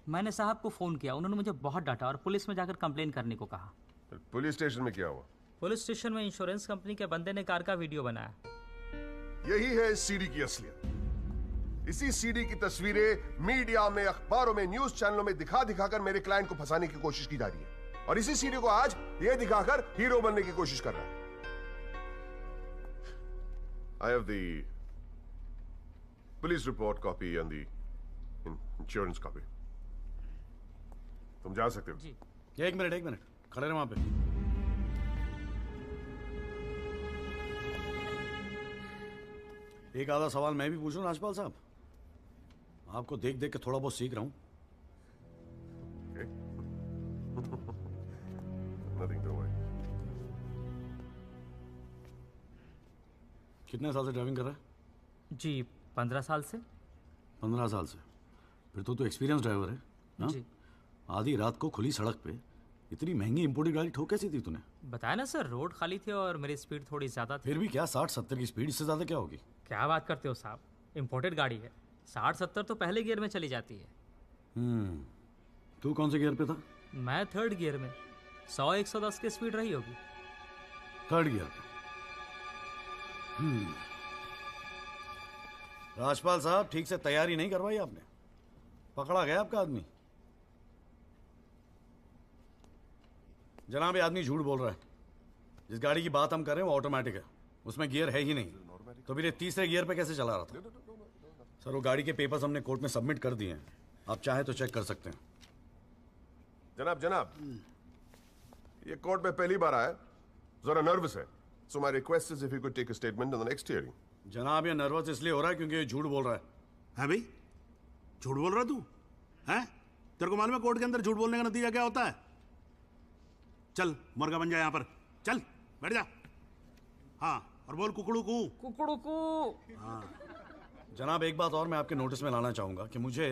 S16: मैंने साहब को फ़ोन किया, उन्होंने मुझे बहुत डांटा और पुलिस में जाकर कंप्लेन करने को कहा।
S1: फिर पुलिस स्टेशन में क्या हुआ?
S16: पुलिस स्टेशन में इंश्योरेंस कंपनी के बंदे ने कार का वीडियो बनाया।
S1: यही है इस सीडी की असलियत। इसी सीडी की तस्वीरें मीडिया में, अखबारों में, न्यूज चैनलों में दिखा दिखाकर मेरे क्लाइंट को फंसाने की कोशिश की जा रही है, और इसी सीडी को आज ये दिखाकर हीरो बनने की कोशिश कर रहा है। I have the police report copy and the insurance copy. तुम जा सकते हो।
S16: जी।
S8: एक मिनट खड़े रहे वहां पे। एक आधा सवाल मैं भी पूछूं राजपाल साहब? आपको देख देख के थोड़ा बहुत सीख रहा हूं।
S1: Nothing to worry.
S8: कितने साल से ड्राइविंग कर रहा है?
S16: जी 15 साल से।
S8: 15 साल से? फिर तो एक्सपीरियंस ड्राइवर है ना?
S16: जी।
S8: आधी रात को खुली सड़क पे इतनी महंगी इंपोर्टेड गाड़ी ठोक कैसी थी तूने?
S16: बताया ना सर, रोड खाली थी और मेरी स्पीड थोड़ी ज्यादा थी।
S8: फिर भी क्या 60-70 की स्पीड, इससे ज्यादा क्या होगी?
S16: क्या बात करते हो साहब, इंपोर्टेड गाड़ी है, 60-70 तो पहले गियर में चली जाती है।
S8: तू कौन से गियर पे था?
S16: मैं थर्ड गियर में, 100-110 की स्पीड रही होगी।
S8: थर्ड गियर पे? राजपाल साहब, ठीक से तैयारी नहीं करवाई आपने, पकड़ा गया आपका आदमी। जनाब, ये आदमी झूठ बोल रहा है। जिस गाड़ी की बात हम कर रहे हैं वो ऑटोमेटिक है, उसमें गियर है ही नहीं, तो फिर ये तीसरे गियर पे कैसे चला रहा था? सर, वो गाड़ी के पेपर्स हमने कोर्ट में सबमिट कर दिए हैं, आप चाहे तो चेक कर सकते हैं।
S1: जनाब, ये कोर्ट में पहली बार आया, जरा नर्वस है, so my request is if you could take a statement in the next hearing.
S8: जनाब, ये नर्वस इसलिए हो रहा है क्योंकि ये झूठ बोल रहा है।
S5: है भाई, झूठ बोल रहा तू? हैं? तेरे को मालूम है कोर्ट के अंदर झूठ बोलने का नतीजा क्या होता है? चल मुर्गा बन जा यहाँ पर, चल बैठ जा। हाँ, और बोल कुकड़ू कू।
S16: कुकड़ू कू।
S5: हाँ।
S8: जनाब, एक बात और मैं आपके नोटिस में लाना चाहूंगा कि मुझे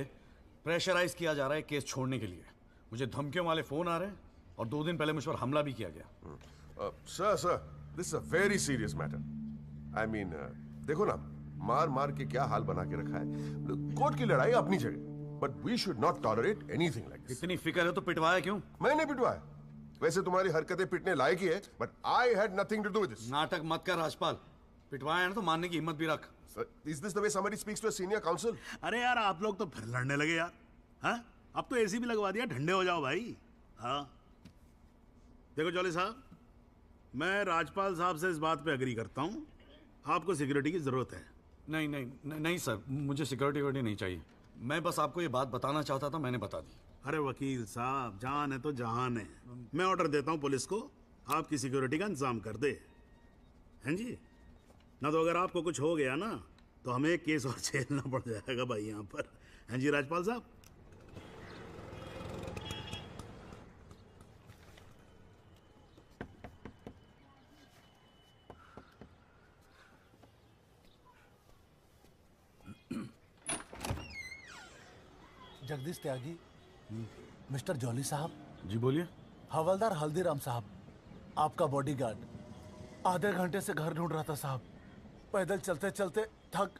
S8: प्रेशराइज किया जा रहा है केस छोड़ने के लिए। मुझे धमकियों वाले फोन आ रहे हैं और 2 दिन पहले मुझ पर हमला भी किया गया।
S1: Sir, this is a very serious matter. I mean, देखो ना, मार मार के क्या हाल बना के रखा है। कोर्ट की लड़ाई अपनी जगह, but we should not tolerate anything like this.
S8: इतनी फिक्र है तो पिटवाया क्यों?
S1: मैंने पिटवाया? वैसे तुम्हारी हरकतें पिटने लायक ही है, but I had nothing to do with this.
S8: नाटक मत कर राजपाल, पिटवाया ना तो मानने की हिम्मत भी रख।
S1: Is this the way somebody speaks to a senior counsel?
S5: अरे यार, आप लोग तो फिर लड़ने लगे यार। हाँ, अब तो एसी भी लगवा दिया, ठंडे हो जाओ भाई। हाँ, देखो जॉली साहब, मैं राजपाल साहब से इस बात पे अग्री करता हूँ, आपको सिक्योरिटी की जरूरत है।
S8: नहीं सर, मुझे सिक्योरिटी नहीं चाहिए। मैं बस आपको ये बात बताना चाहता था, मैंने बता दी।
S5: अरे वकील साहब, जान है तो जहान है। मैं ऑर्डर देता हूँ पुलिस को, आपकी सिक्योरिटी का इंतजाम कर दे। हैं जी? ना तो अगर आपको कुछ हो गया ना तो हमें एक केस और झेलना पड़ जाएगा भाई यहाँ पर। हैं जी राजपाल साहब?
S4: जगदीश त्यागी, मिस्टर जॉली साहब।
S8: जी बोलिए।
S4: हवलदार हल्दीराम साहब, आपका बॉडीगार्ड। आधे घंटे से घर ढूंढ रहा था साहब, पैदल चलते चलते थक।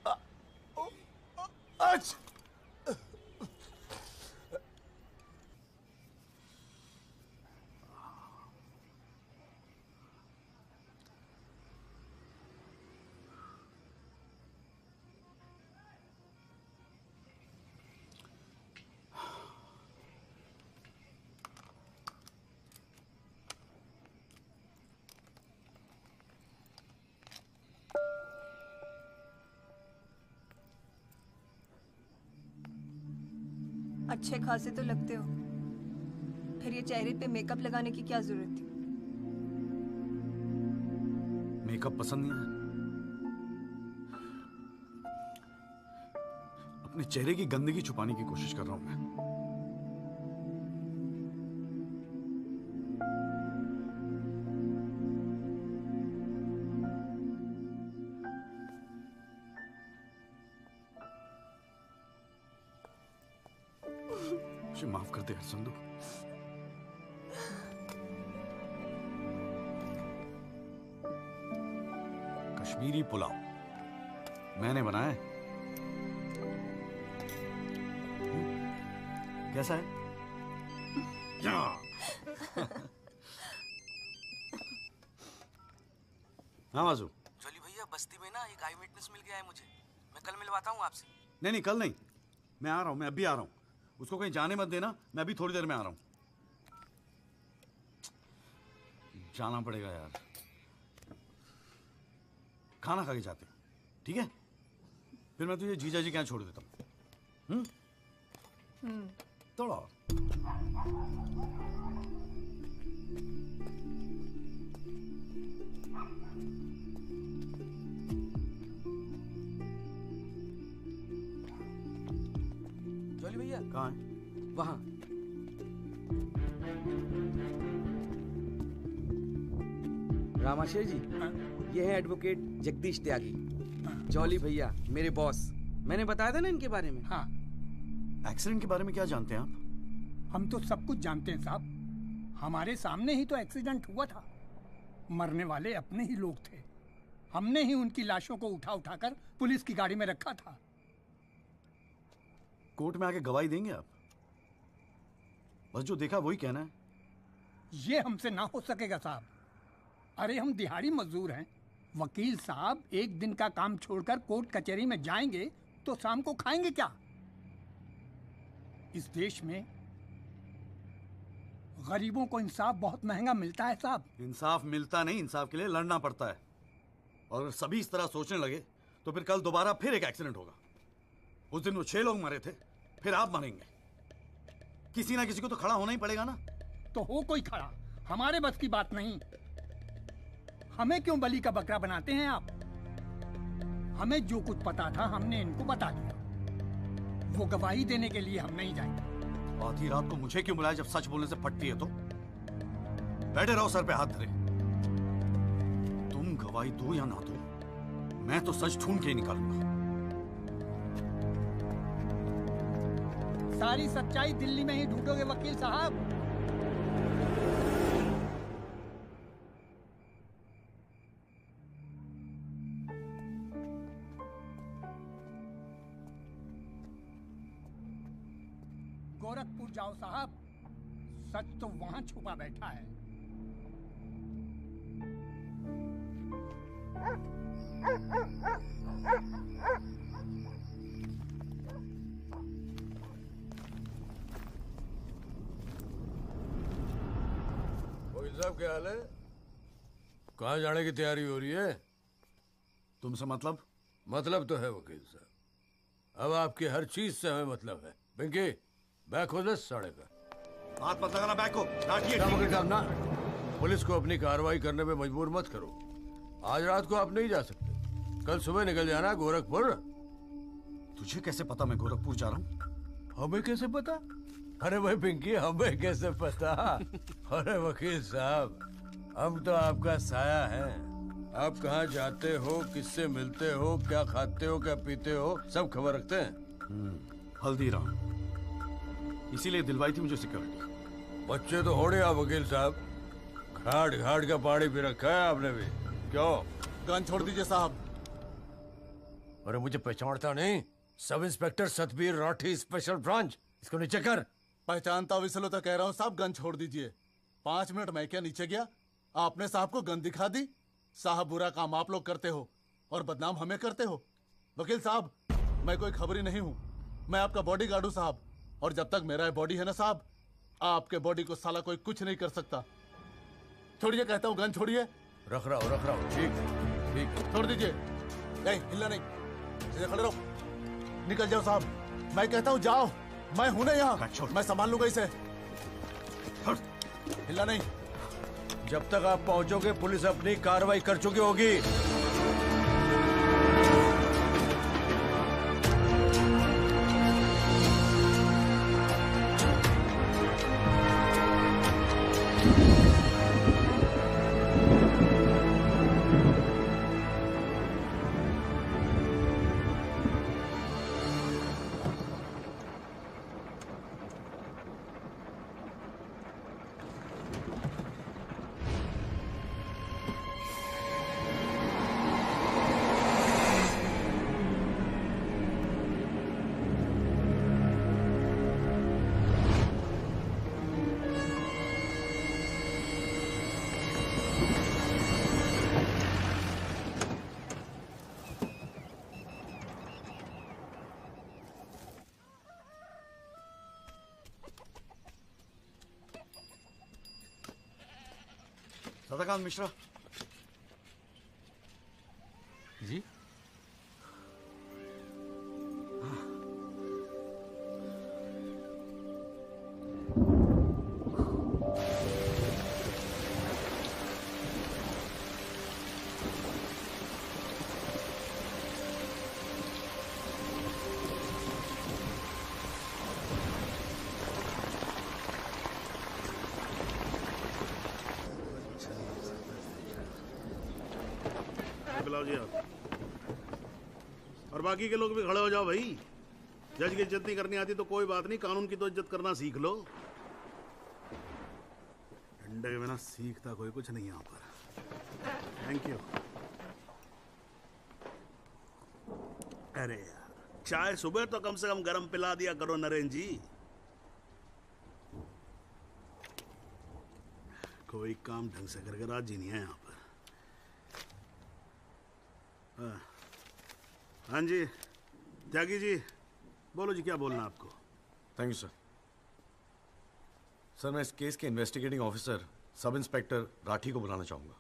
S18: अच्छे खासे तो लगते हो, फिर ये चेहरे पे मेकअप लगाने की क्या जरूरत थी?
S8: मेकअप पसंद नहीं है? अपने चेहरे की गंदगी छुपाने की कोशिश कर रहा हूं मैं। मुझे माफ कर दे हरसंदू। कश्मीरी पुलाव मैंने बनाया है। कैसा है? हाँ माजू।
S6: जॉली भैया बस्ती में ना एक आई विटनेस मिल गया है मुझे, मैं कल मिलवाता हूँ आपसे।
S8: नहीं कल नहीं, मैं आ रहा हूँ, मैं अभी आ रहा हूँ। उसको कहीं जाने मत देना, मैं अभी थोड़ी देर में आ रहा हूँ। जाना पड़ेगा यार, खाना खा के जाते हैं, ठीक है? फिर मैं तुझे जीजा जी के यहाँ छोड़ देता हूँ। थोड़ा
S6: जॉली भैया
S8: कहाँ है?
S6: वहाँ। रामाशय जी, ये है एडवोकेट जगदीश त्यागी। जॉली भैया मेरे बॉस, मैंने बताया था ना इनके बारे में।
S12: हाँ।
S8: एक्सीडेंट के बारे में क्या जानते हैं आप?
S12: हम तो सब कुछ जानते हैं साहब, हमारे सामने ही तो एक्सीडेंट हुआ था। मरने वाले अपने ही लोग थे, हमने ही उनकी लाशों को उठा उठाकर पुलिस की गाड़ी में रखा था।
S8: कोर्ट में आके गवाही देंगे आप? बस जो देखा वही कहना है।
S12: ये हमसे ना हो सकेगा साहब। अरे हम दिहाड़ी मजदूर हैं, वकील साहब एक दिन का काम छोड़कर कोर्ट कचहरी में जाएंगे तो शाम को खाएंगे क्या? इस देश में गरीबों को इंसाफ बहुत महंगा मिलता है साहब।
S8: इंसाफ मिलता नहीं, इंसाफ के लिए लड़ना पड़ता है। और अगर सभी इस तरह सोचने लगे तो फिर कल दोबारा फिर एक एक्सीडेंट होगा। उस दिन वो 6 लोग मरे थे, फिर आप मरेंगे। किसी ना किसी को तो खड़ा होना ही पड़ेगा ना।
S12: तो हो कोई खड़ा, हमारे बस की बात नहीं। हमें क्यों बलि का बकरा बनाते हैं आप? हमें जो कुछ पता था हमने इनको बता दिया। वो गवाही देने के लिए हम नहीं जाएंगे।
S8: आधी रात को मुझे क्यों बुलाया जब सच बोलने से फटती है तो? बैठे रहो सर पे हाथ धरे। तुम गवाही दो या ना दो, मैं तो सच ढूंढ के ही निकालूंगा।
S12: सारी सच्चाई दिल्ली में ही ढूंढोगे वकील साहब। गोरखपुर जाओ साहब, सच तो वहां छुपा बैठा है।
S17: वकील साहब क्या हाल है? कहाँ जाने की तैयारी हो रही है?
S8: तुमसे मतलब?
S17: मतलब तो है वकील साहब, अब आपकी हर चीज से हमें मतलब है। पिंकी बैग हो 10 साढ़े का।
S8: हाथ मत लगाना बैग को।
S17: वकील साहब ना, पुलिस को अपनी कार्रवाई करने में मजबूर मत करो। आज रात को आप नहीं जा सकते, कल सुबह निकल जाना गोरखपुर।
S8: तुझे कैसे पता मैं गोरखपुर जा रहा हूँ?
S17: हमें कैसे पता? अरे भाई पिंकी, हमें कैसे पता? अरे वकील साहब, हम तो आपका साया है। आप कहाँ जाते हो, किससे मिलते हो, क्या खाते हो, क्या पीते हो, सब खबर रखते हैं।
S8: हल्दीराम, इसीलिए दिलवाई थी मुझे सिक्योरिटी।
S17: बच्चे तो होड़े आप वकील साहब, घाट घाट का पानी पी रखा है आपने भी। क्यों?
S4: गन छोड़ दीजिए साहब।
S17: अरे मुझे पहचानता नहीं? Sub inspector Satbir Rathi, special branch. इसको नीचे कर।
S4: पहचानता हूँ इसलिए तो कह रहा हूँ साहब, गन छोड़ दीजिए। 5 मिनट मैं क्या नीचे गया, आपने साहब को गन दिखा दी। साहब बुरा काम आप लोग करते हो और बदनाम हमें करते हो। वकील साहब, मैं कोई खबरी नहीं हूँ, मैं आपका बॉडीगार्ड हूँ साहब। और जब तक मेरा बॉडी है ना साहब, आपके बॉडी को साला कोई कुछ नहीं कर सकता। छोड़िए कहता हूँ, गन छोड़िए।
S17: रख रहा हूँ। ठीक है, ठीक है।
S4: छोड़ दीजिए। नहीं हिलना नहीं, सीधे खड़े रहो। निकल जाओ साहब, मैं कहता हूँ जाओ। मैं हूं ना यहाँ, मैं संभाल लूंगा इसे। हिलना नहीं।
S17: जब तक आप पहुंचोगे पुलिस अपनी कार्रवाई कर चुकी होगी।
S8: सदाकांत मिश्रा
S3: जी।
S5: बुलाओ जी आप। और बाकी के लोग भी खड़े हो जाओ भाई। जज की इज्जत नहीं करनी आती तो कोई बात नहीं, कानून की तो इज्जत करना सीख लो। डंडे के बिना सीखता कोई कुछ नहीं यहाँ पर। Thank you. अरे यार, चाय सुबह तो कम से कम गर्म पिला दिया करो नरेंद्र जी। कोई काम ढंग से करके राजी नहीं है यहाँ पर। हाँ जी त्यागी जी, बोलो जी, क्या बोलना है आपको?
S8: Thank you sir. सर, मैं इस केस के investigating officer sub inspector Rathi को बुलाना चाहूंगा।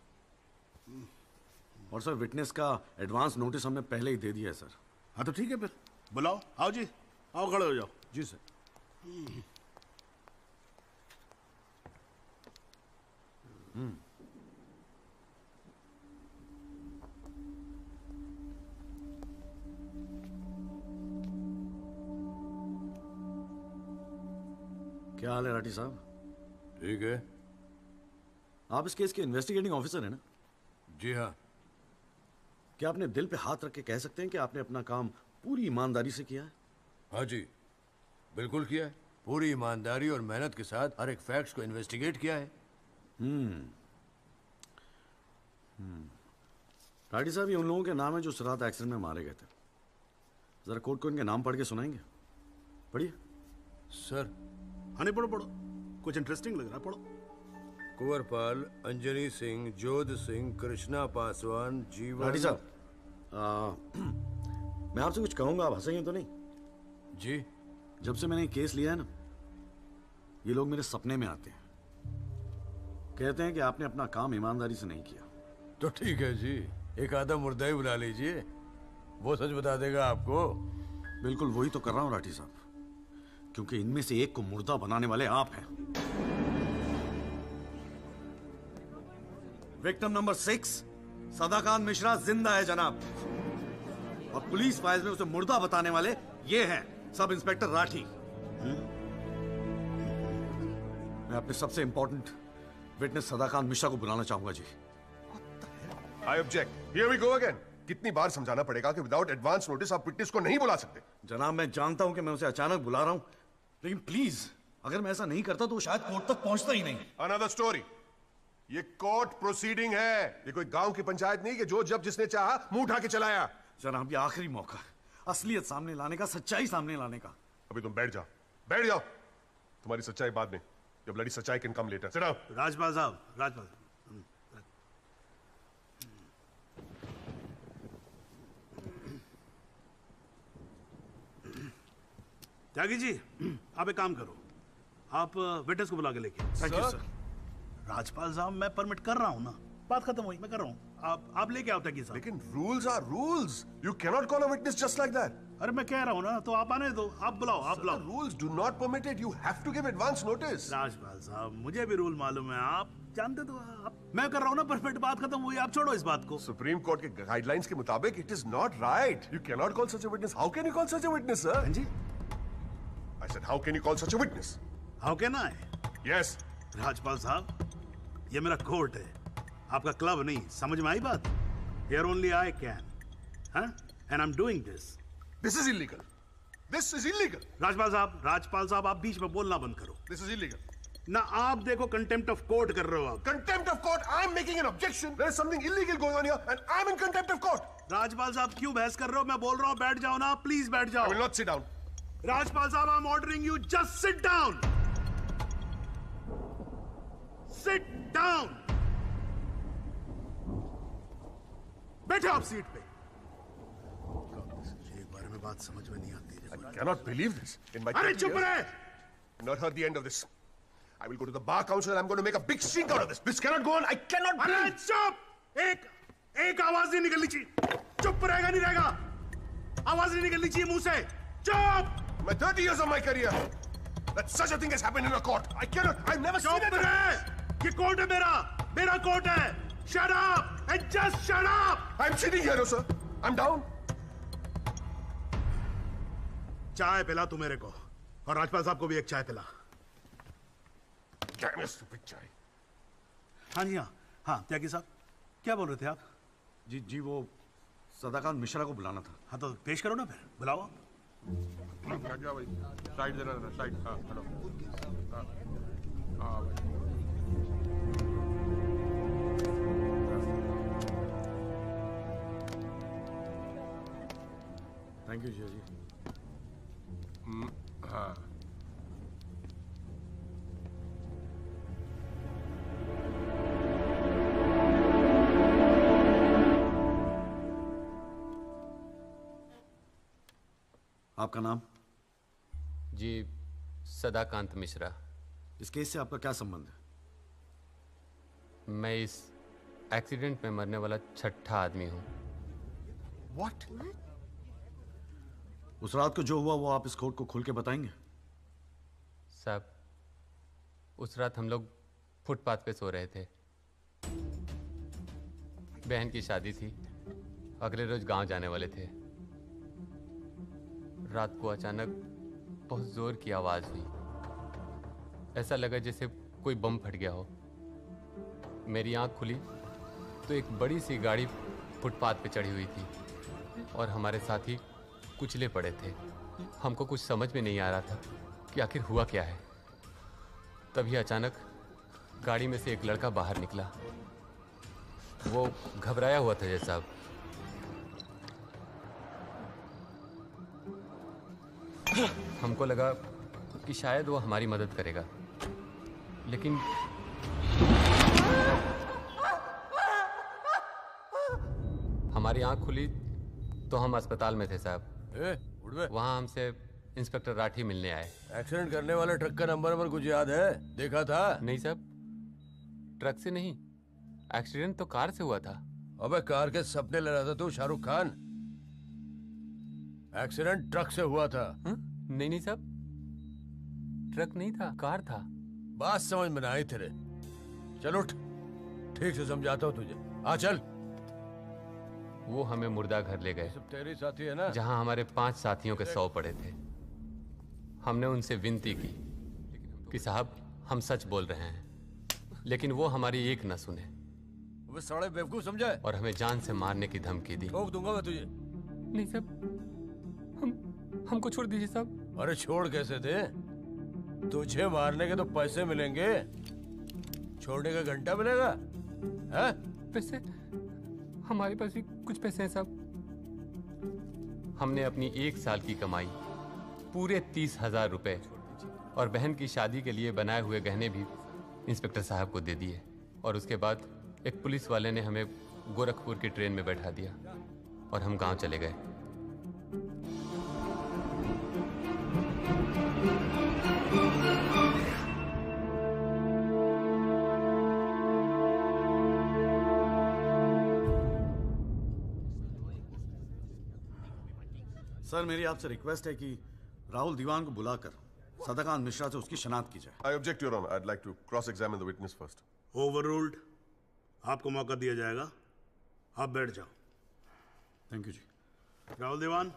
S8: और सर, विटनेस का एडवांस नोटिस हमने पहले ही दे दिया है सर।
S5: हाँ तो ठीक है, फिर बुलाओ। आओ जी, आओ खड़े हो जाओ।
S8: जी सर। क्या हाल है राठी साहब?
S17: ठीक है।
S8: आप इस केस के इन्वेस्टिगेटिंग ऑफिसर हैं ना?
S17: जी हाँ।
S8: क्या आपने दिल पे हाथ रख के कह सकते हैं कि आपने अपना काम पूरी ईमानदारी से किया है?
S17: हाँ जी, बिल्कुल किया है। पूरी ईमानदारी और मेहनत के साथ हर एक फैक्ट्स को इन्वेस्टिगेट किया है।
S8: राठी साहब, ये उन लोगों के नाम है जो इस रात एक्सीडेंट में मारे गए थे। जरा कोर्ट को इनके नाम पढ़ के सुनाएंगे? पढ़िए।
S17: सर।
S5: हाँ नहीं, पढ़ो पढ़ो, कुछ इंटरेस्टिंग लग रहा है, पढ़ो।
S17: कुंवरपाल, अंजनी सिंह, जोध सिंह, कृष्णा पासवान, जीवन।
S8: राठी साहब, मैं आपसे कुछ कहूंगा, आप हंसेंगे तो नहीं?
S17: जी।
S8: जब से मैंने ये केस लिया है ना, ये लोग मेरे सपने में आते हैं, कहते हैं कि आपने अपना काम ईमानदारी से नहीं किया।
S17: तो ठीक है जी, एक आधा मुर्दा ही बुला लीजिए, वो सच बता देगा आपको।
S8: बिल्कुल वही तो कर रहा हूं राठी साहब, क्योंकि इनमें से एक को मुर्दा बनाने वाले आप हैं। विक्टिम नंबर 6 सदाकांत मिश्रा जिंदा है जनाब, और पुलिस फाइल्स में उसे मुर्दा बताने वाले ये हैं सब इंस्पेक्टर राठी। मैं अपने सबसे इंपॉर्टेंट विटनेस सदाकांत मिश्रा को बुलाना चाहूंगा जी।
S1: I object. Here we go again. कितनी बार समझाना पड़ेगा कि विदाउट एडवांस नोटिस आप विटनेस को नहीं बुला सकते?
S8: जनाब, मैं जानता हूं कि मैं उसे अचानक बुला रहा हूं, लेकिन प्लीज अगर मैं ऐसा नहीं करता तो शायद कोर्ट तक पहुंचता ही नहीं।
S1: Another story. ये कोर्ट प्रोसीडिंग है, ये कोई गांव की पंचायत नहीं कि जो जब जिसने चाहा मुंह उठा के चलाया।
S8: जनाब, ये आखिरी मौका, असलियत सामने लाने का, सच्चाई सामने लाने का।
S1: अभी तुम बैठ जाओ, बैठ जाओ। तुम्हारी सच्चाई बाद में, जब लड़ी सच्चाई can come later. Sit down.
S5: Rajpal साहब, राजपाल त्यागी जी, आप एक काम करो, आप विटनेस को बुला के लेके।
S8: Thank you sir.
S5: राजपाल साहब, मैं परमिट कर रहा हूं ना, बात खत्म हुई, मैं कर रहा हूं। आप लेके आओ त्यागी साहब।
S1: लेकिन rules are rules, you cannot call a witness just like that.
S5: अरे मैं कह रहा हूं ना, तो आप आने दो, आप बुलाओ, आप बुलाओ।
S1: Rules do not permit it, you have to give advance notice.
S5: Rajpal साहब, मुझे भी रूल मालूम है, आप जानते तो आप। मैं कर रहा हूं ना परमिट, बात खत्म हुई, आप छोड़ो इस बात को।
S1: सुप्रीम कोर्ट के गाइडलाइंस के मुताबिक it is not right. You cannot call such a witness. How can you call such a witness, sir?
S5: हां जी।
S1: I said, how can you call such a witness?
S5: How can I?
S1: Yes.
S5: Rajpal साहब, ये मेरा court है, आपका club नहीं, समझ में आई बात? Here only I can, huh? And I'm doing this.
S1: This is illegal. This is illegal.
S5: Rajpal साहब, आप बीच में बोलना बंद करो।
S1: This is illegal.
S5: ना आप देखो कंटेम्प्ट ऑफ कोर्ट कर रहे हो आप।
S1: Contempt of court. I'm making an objection. There is something illegal going on here, and I'm in contempt of court.
S5: Rajpal साहब, क्यों बहस कर रहे हो? मैं बोल रहा हूँ, बैठ जाओ ना, प्लीज बैठ जाओ।
S1: I will not sit down.
S5: Rajpal साहब, I'm ordering you, just sit down. Sit down. बैठे आप सीट पे। एक बार में बात समझ में नहीं आती।
S1: I cannot believe this. In my
S5: अरे
S1: 30
S5: चुप
S1: years,
S5: रहे।
S1: Not heard the end of this. I will go to the bar council and I'm going to make a big stink out of this. This cannot go on. I cannot.
S5: अरे चुप! एक आवाज नहीं निकलनी चाहिए। चुप रहेगा नहीं रहेगा। आवाज नहीं निकलनी चाहिए मुंह से। चुप!
S1: My 30 years of my career, that such a thing has happened in a court. I cannot. I've never seen it.
S5: चुप रहे! ये कोर्ट है मेरा कोर्ट है। Shut up and just shut up.
S1: I'm sitting here, no, sir. I'm down.
S5: चाय पिला तू मेरे को और राजपाल साहब को भी एक चाय पिला।
S1: Damn your stupid चाय।
S5: हाँ जी हाँ त्यागी साहब क्या बोल रहे थे आप?
S8: जी वो सदाकांत मिश्रा को बुलाना था।
S5: हाँ तो पेश करो ना फिर बुलाओ।
S22: क्या भाई साइड देना साइड। हाँ हेलो। हाँ भाई
S8: थैंक यू जी।
S22: हाँ
S8: आपका नाम?
S7: जी सदाकांत मिश्रा।
S8: इस केस से आपका क्या संबंध है?
S7: मैं इस एक्सीडेंट में मरने वाला छठा आदमी हूँ।
S8: What? उस रात को जो हुआ वो आप इस कोर्ट को खुल के बताएंगे?
S7: साहब उस रात हम लोग फुटपाथ पे सो रहे थे। बहन की शादी थी, अगले रोज गांव जाने वाले थे। रात को अचानक बहुत जोर की आवाज हुई। ऐसा लगा जैसे कोई बम फट गया हो। मेरी आंख खुली तो एक बड़ी सी गाड़ी फुटपाथ पे चढ़ी हुई थी और हमारे साथी कुचले पड़े थे। हमको कुछ समझ में नहीं आ रहा था कि आखिर हुआ क्या है। तभी अचानक गाड़ी में से एक लड़का बाहर निकला। वो घबराया हुआ था जैसा। हमको लगा कि शायद वो हमारी मदद करेगा, लेकिन हमारी आंख खुली तो हम अस्पताल में थे साहब। वहाँ हमसे इंस्पेक्टर राठी मिलने आए।
S17: एक्सीडेंट करने वाले ट्रक का नंबर कुछ याद है? देखा था?
S7: नहीं साहब, ट्रक से नहीं, एक्सीडेंट तो कार से हुआ था।
S17: अबे कार के सपने ले रहा था तू शाहरुख खान। एक्सीडेंट ट्रक से हुआ था।
S7: नहीं साहब, ट्रक नहीं था, कार था।
S17: बात समझ में आई तेरे। चल उठ, ठीक से समझाता हूँ तुझे। आ चल।
S7: वो हमें मुर्दा घर ले गए।
S17: सब तेरे साथी है ना?
S7: जहाँ हमारे 5 साथियों के 100 पड़े थे। हमने उनसे विनती की कि साहब हम सच बोल रहे हैं, लेकिन वो हमारी एक न सुने।
S17: वो साले बेवकूफ समझा है
S7: और हमें जान से मारने की धमकी दी।
S17: ठोक दूंगा मैं तुझे।
S7: नहीं साहब, हमको छोड़ दीजिए साहब।
S17: अरे छोड़ कैसे दे? तुझे मारने के तो पैसे मिलेंगे, छोड़ने का घंटा मिलेगा? हैं?
S7: पैसे? हमारे पास भी कुछ पैसे हैं साहब। हमने अपनी 1 साल की कमाई पूरे 30,000 रुपए और बहन की शादी के लिए बनाए हुए गहने भी इंस्पेक्टर साहब को दे दिए। और उसके बाद एक पुलिस वाले ने हमें गोरखपुर की ट्रेन में बैठा दिया और हम गांव चले गए।
S8: सर मेरी आपसे रिक्वेस्ट है कि राहुल दीवान को बुलाकर सदाकांत मिश्रा से उसकी शनाख्त की जाए।
S1: I object, Your Honor. I'd like to cross-examine the witness first.
S5: Overruled. आपको मौका दिया जाएगा, आप बैठ जाओ।
S8: थैंक यू जी।
S5: राहुल दीवान,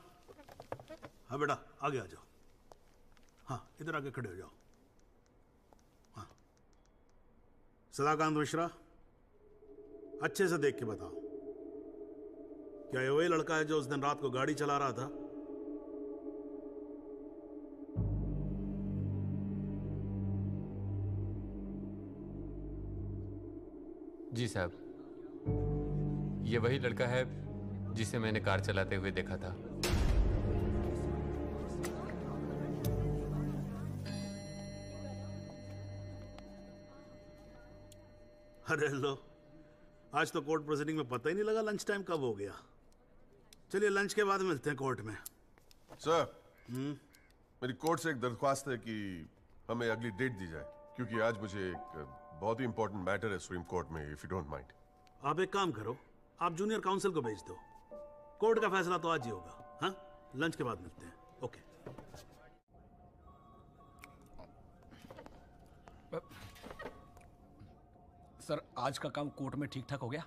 S5: हाँ बेटा आगे आ जाओ। हाँ इधर आके खड़े हो जाओ। हाँ सदाकांत मिश्रा, अच्छे से देख के बताओ, क्या ये वही लड़का है जो उस दिन रात को गाड़ी चला रहा था?
S7: जी साहब, ये वही लड़का है जिसे मैंने कार चलाते हुए देखा था।
S5: अरे लो, आज तो कोर्ट प्रोसीडिंग में पता ही नहीं लगा लंच टाइम कब हो गया। चलिए लंच के बाद मिलते हैं कोर्ट में।
S1: सर, मेरी कोर्ट से एक दरख्वास्त है कि हमें अगली डेट दी जाए। क्योंकि आज मुझे एक बहुत ही इंपॉर्टेंट मैटर है सुप्रीम कोर्ट में, इफ यू डोंट माइंड।
S5: आप एक काम करो, आप जूनियर काउंसिल को भेज दो। कोर्ट का फैसला तो आज ही होगा। हाँ, लंच के बाद मिलते हैं। ओके।
S14: सर, आज का काम कोर्ट में ठीक ठाक हो गया?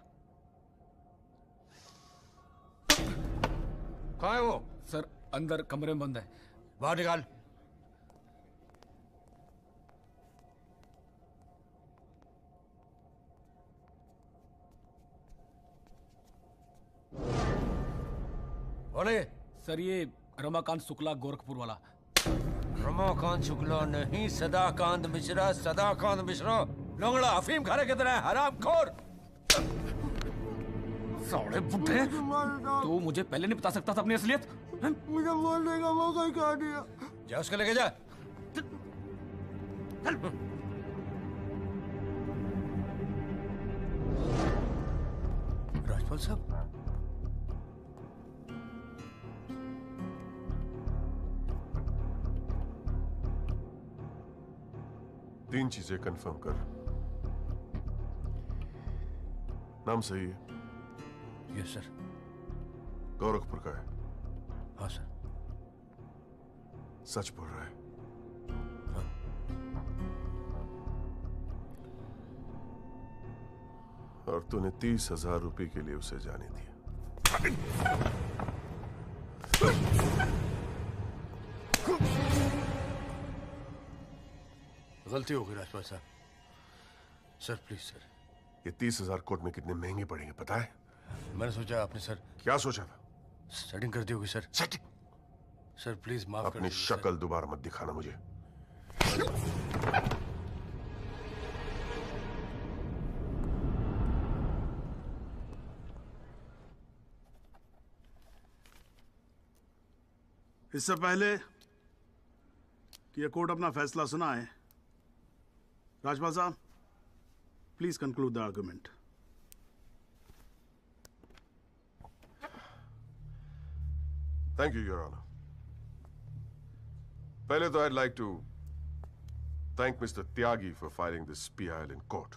S17: कहाँ है वो?
S14: सर, अंदर कमरे में बंद है।
S17: बाहर निकाल। बोले।
S14: सर, ये रमाकांत शुक्ला, गोरखपुर वाला।
S17: रमाकांत शुक्ला नहीं, सदाकांत मिश्रा। सदाकांत मिश्रा लंगड़ा अफीम खाने की तरह हरामखोर।
S14: साले बुड्ढे, तो मुझे पहले नहीं बता सकता था अपनी असलियत?
S17: मुझे बोलने का मौका ही कहा दिया। जा उसको लेके जा। राजपाल साहब,
S1: तीन चीजें कंफर्म कर। नाम सही है?
S17: Yes sir.
S1: गोरखपुर का है?
S17: हाँ सर।
S1: सच बोल रहा है?
S17: हाँ।
S1: और तूने 30,000 रुपए के लिए उसे जाने दिया।
S17: गलती हो गई राजपाल साहब। Sir please sir.
S1: ये 30,000 कोर्ट में कितने महंगे पड़ेंगे पता है?
S17: मैंने सोचा आपने सर।
S1: क्या सोचा था?
S17: सेटिंग कर दी होगी सर।
S1: सेटिंग?
S17: सर प्लीज माफ कर
S1: अपनी शक्ल दोबारा मत दिखाना मुझे।
S5: इससे पहले कि ये कोर्ट अपना फैसला सुनाए, राजपाल साहब please conclude the argument.
S1: Thank you your honour. पहले तो I'd like to thank Mr. Tyagi for filing this PIL in court.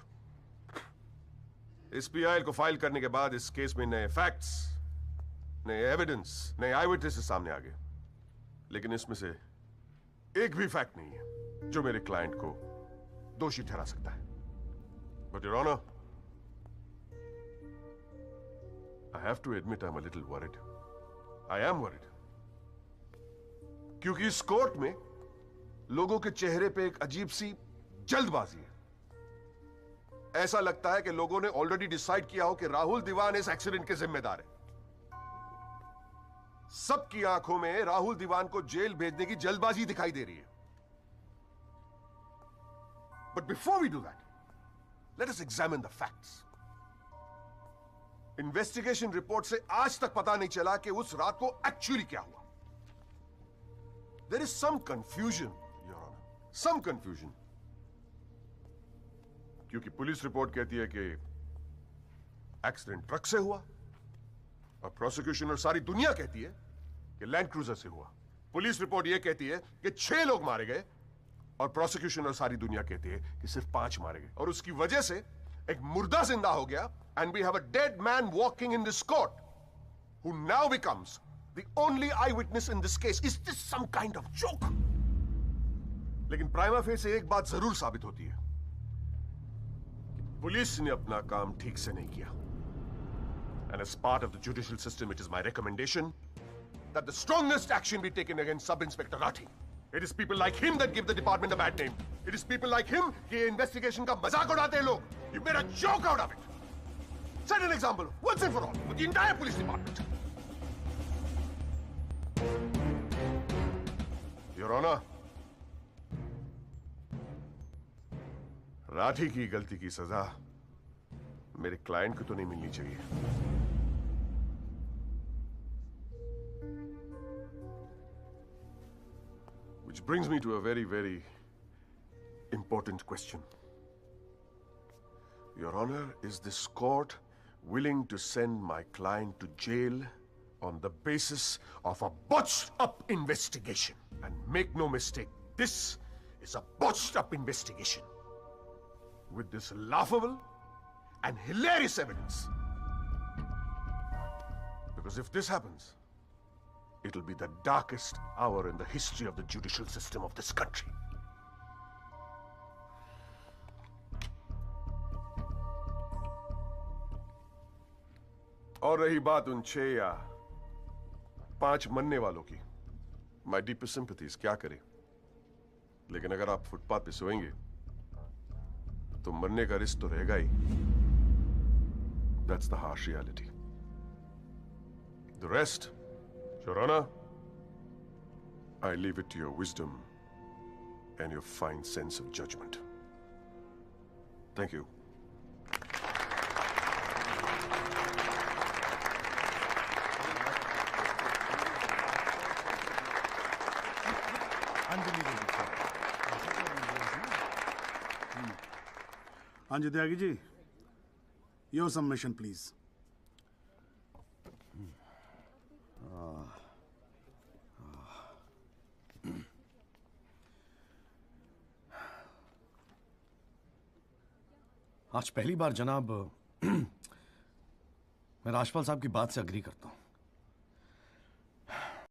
S1: इस PIL को फाइल करने के बाद इस केस में नए फैक्ट्स, नए एविडेंस, नए आई विटनेसेस सामने आ गए, लेकिन इसमें से एक भी फैक्ट नहीं है जो मेरे क्लाइंट को दोषी ठहरा सकता है। But Your Honor, I have to admit I'm a little worried. I am worried. क्योंकि इस कोर्ट में लोगों के चेहरे पे एक अजीब सी जल्दबाजी है। ऐसा लगता है कि लोगों ने ऑलरेडी डिसाइड किया हो कि राहुल दीवान इस एक्सीडेंट के जिम्मेदार है। सबकी आंखों में राहुल दीवान को जेल भेजने की जल्दबाजी दिखाई दे रही है। But before we do that, let us examine the facts. Investigation report से आज तक पता नहीं चला कि उस रात को एक्चुअली क्या हुआ। There is some confusion, Your Honor. Some confusion. क्योंकि पुलिस रिपोर्ट कहती है कि एक्सीडेंट ट्रक से हुआ और प्रोसिक्यूशन और सारी दुनिया कहती है कि लैंड क्रूजर से हुआ। पुलिस रिपोर्ट यह कहती है कि 6 लोग मारे गए और प्रोसिक्यूशन और सारी दुनिया कहती है कि सिर्फ 5 मारे गए, और उसकी वजह से एक मुर्दा जिंदा हो गया। And we have a dead man walking in this court who now becomes the only eyewitness in this case. Is this some kind of joke? लेकिन प्राइमा फेस से एक बात जरूर साबित होती है कि पुलिस ने अपना काम ठीक से नहीं किया। And as part of the judicial system, it is my recommendation that the strongest action be taken against Sub-Inspector Rathi. It is people like him that give the department a bad name. It is people like him कि investigation का मजाक उड़ाते हैं लोग. You made a joke out of it. Set an example once and for all with the entire police department. Your Honor, Rathi की गलती की सजा मेरे क्लाइंट को तो नहीं मिलनी चाहिए। Which brings me to a very, very important question. Your Honor, is this court willing to send my client to jail on the basis of a botched-up investigation? And make no mistake, this is a botched-up investigation. with this laughable and hilarious evidence. Because if this happens, it'll be the darkest hour in the history of the judicial system of this country. और रही बात उन 6 या 5 मरने वालों की, माई deepest sympathies, क्या करें, लेकिन अगर आप फुटपाथ पे सोएंगे तो मरने का रिस्क तो रहेगा ही. That's the harsh reality. The rest, Your Honor, I leave it to your wisdom and your fine sense of judgment. Thank you.
S5: Anjali Tyagi ji, your submission please.
S8: आज पहली बार जनाब मैं राजपाल साहब की बात से अग्री करता हूं.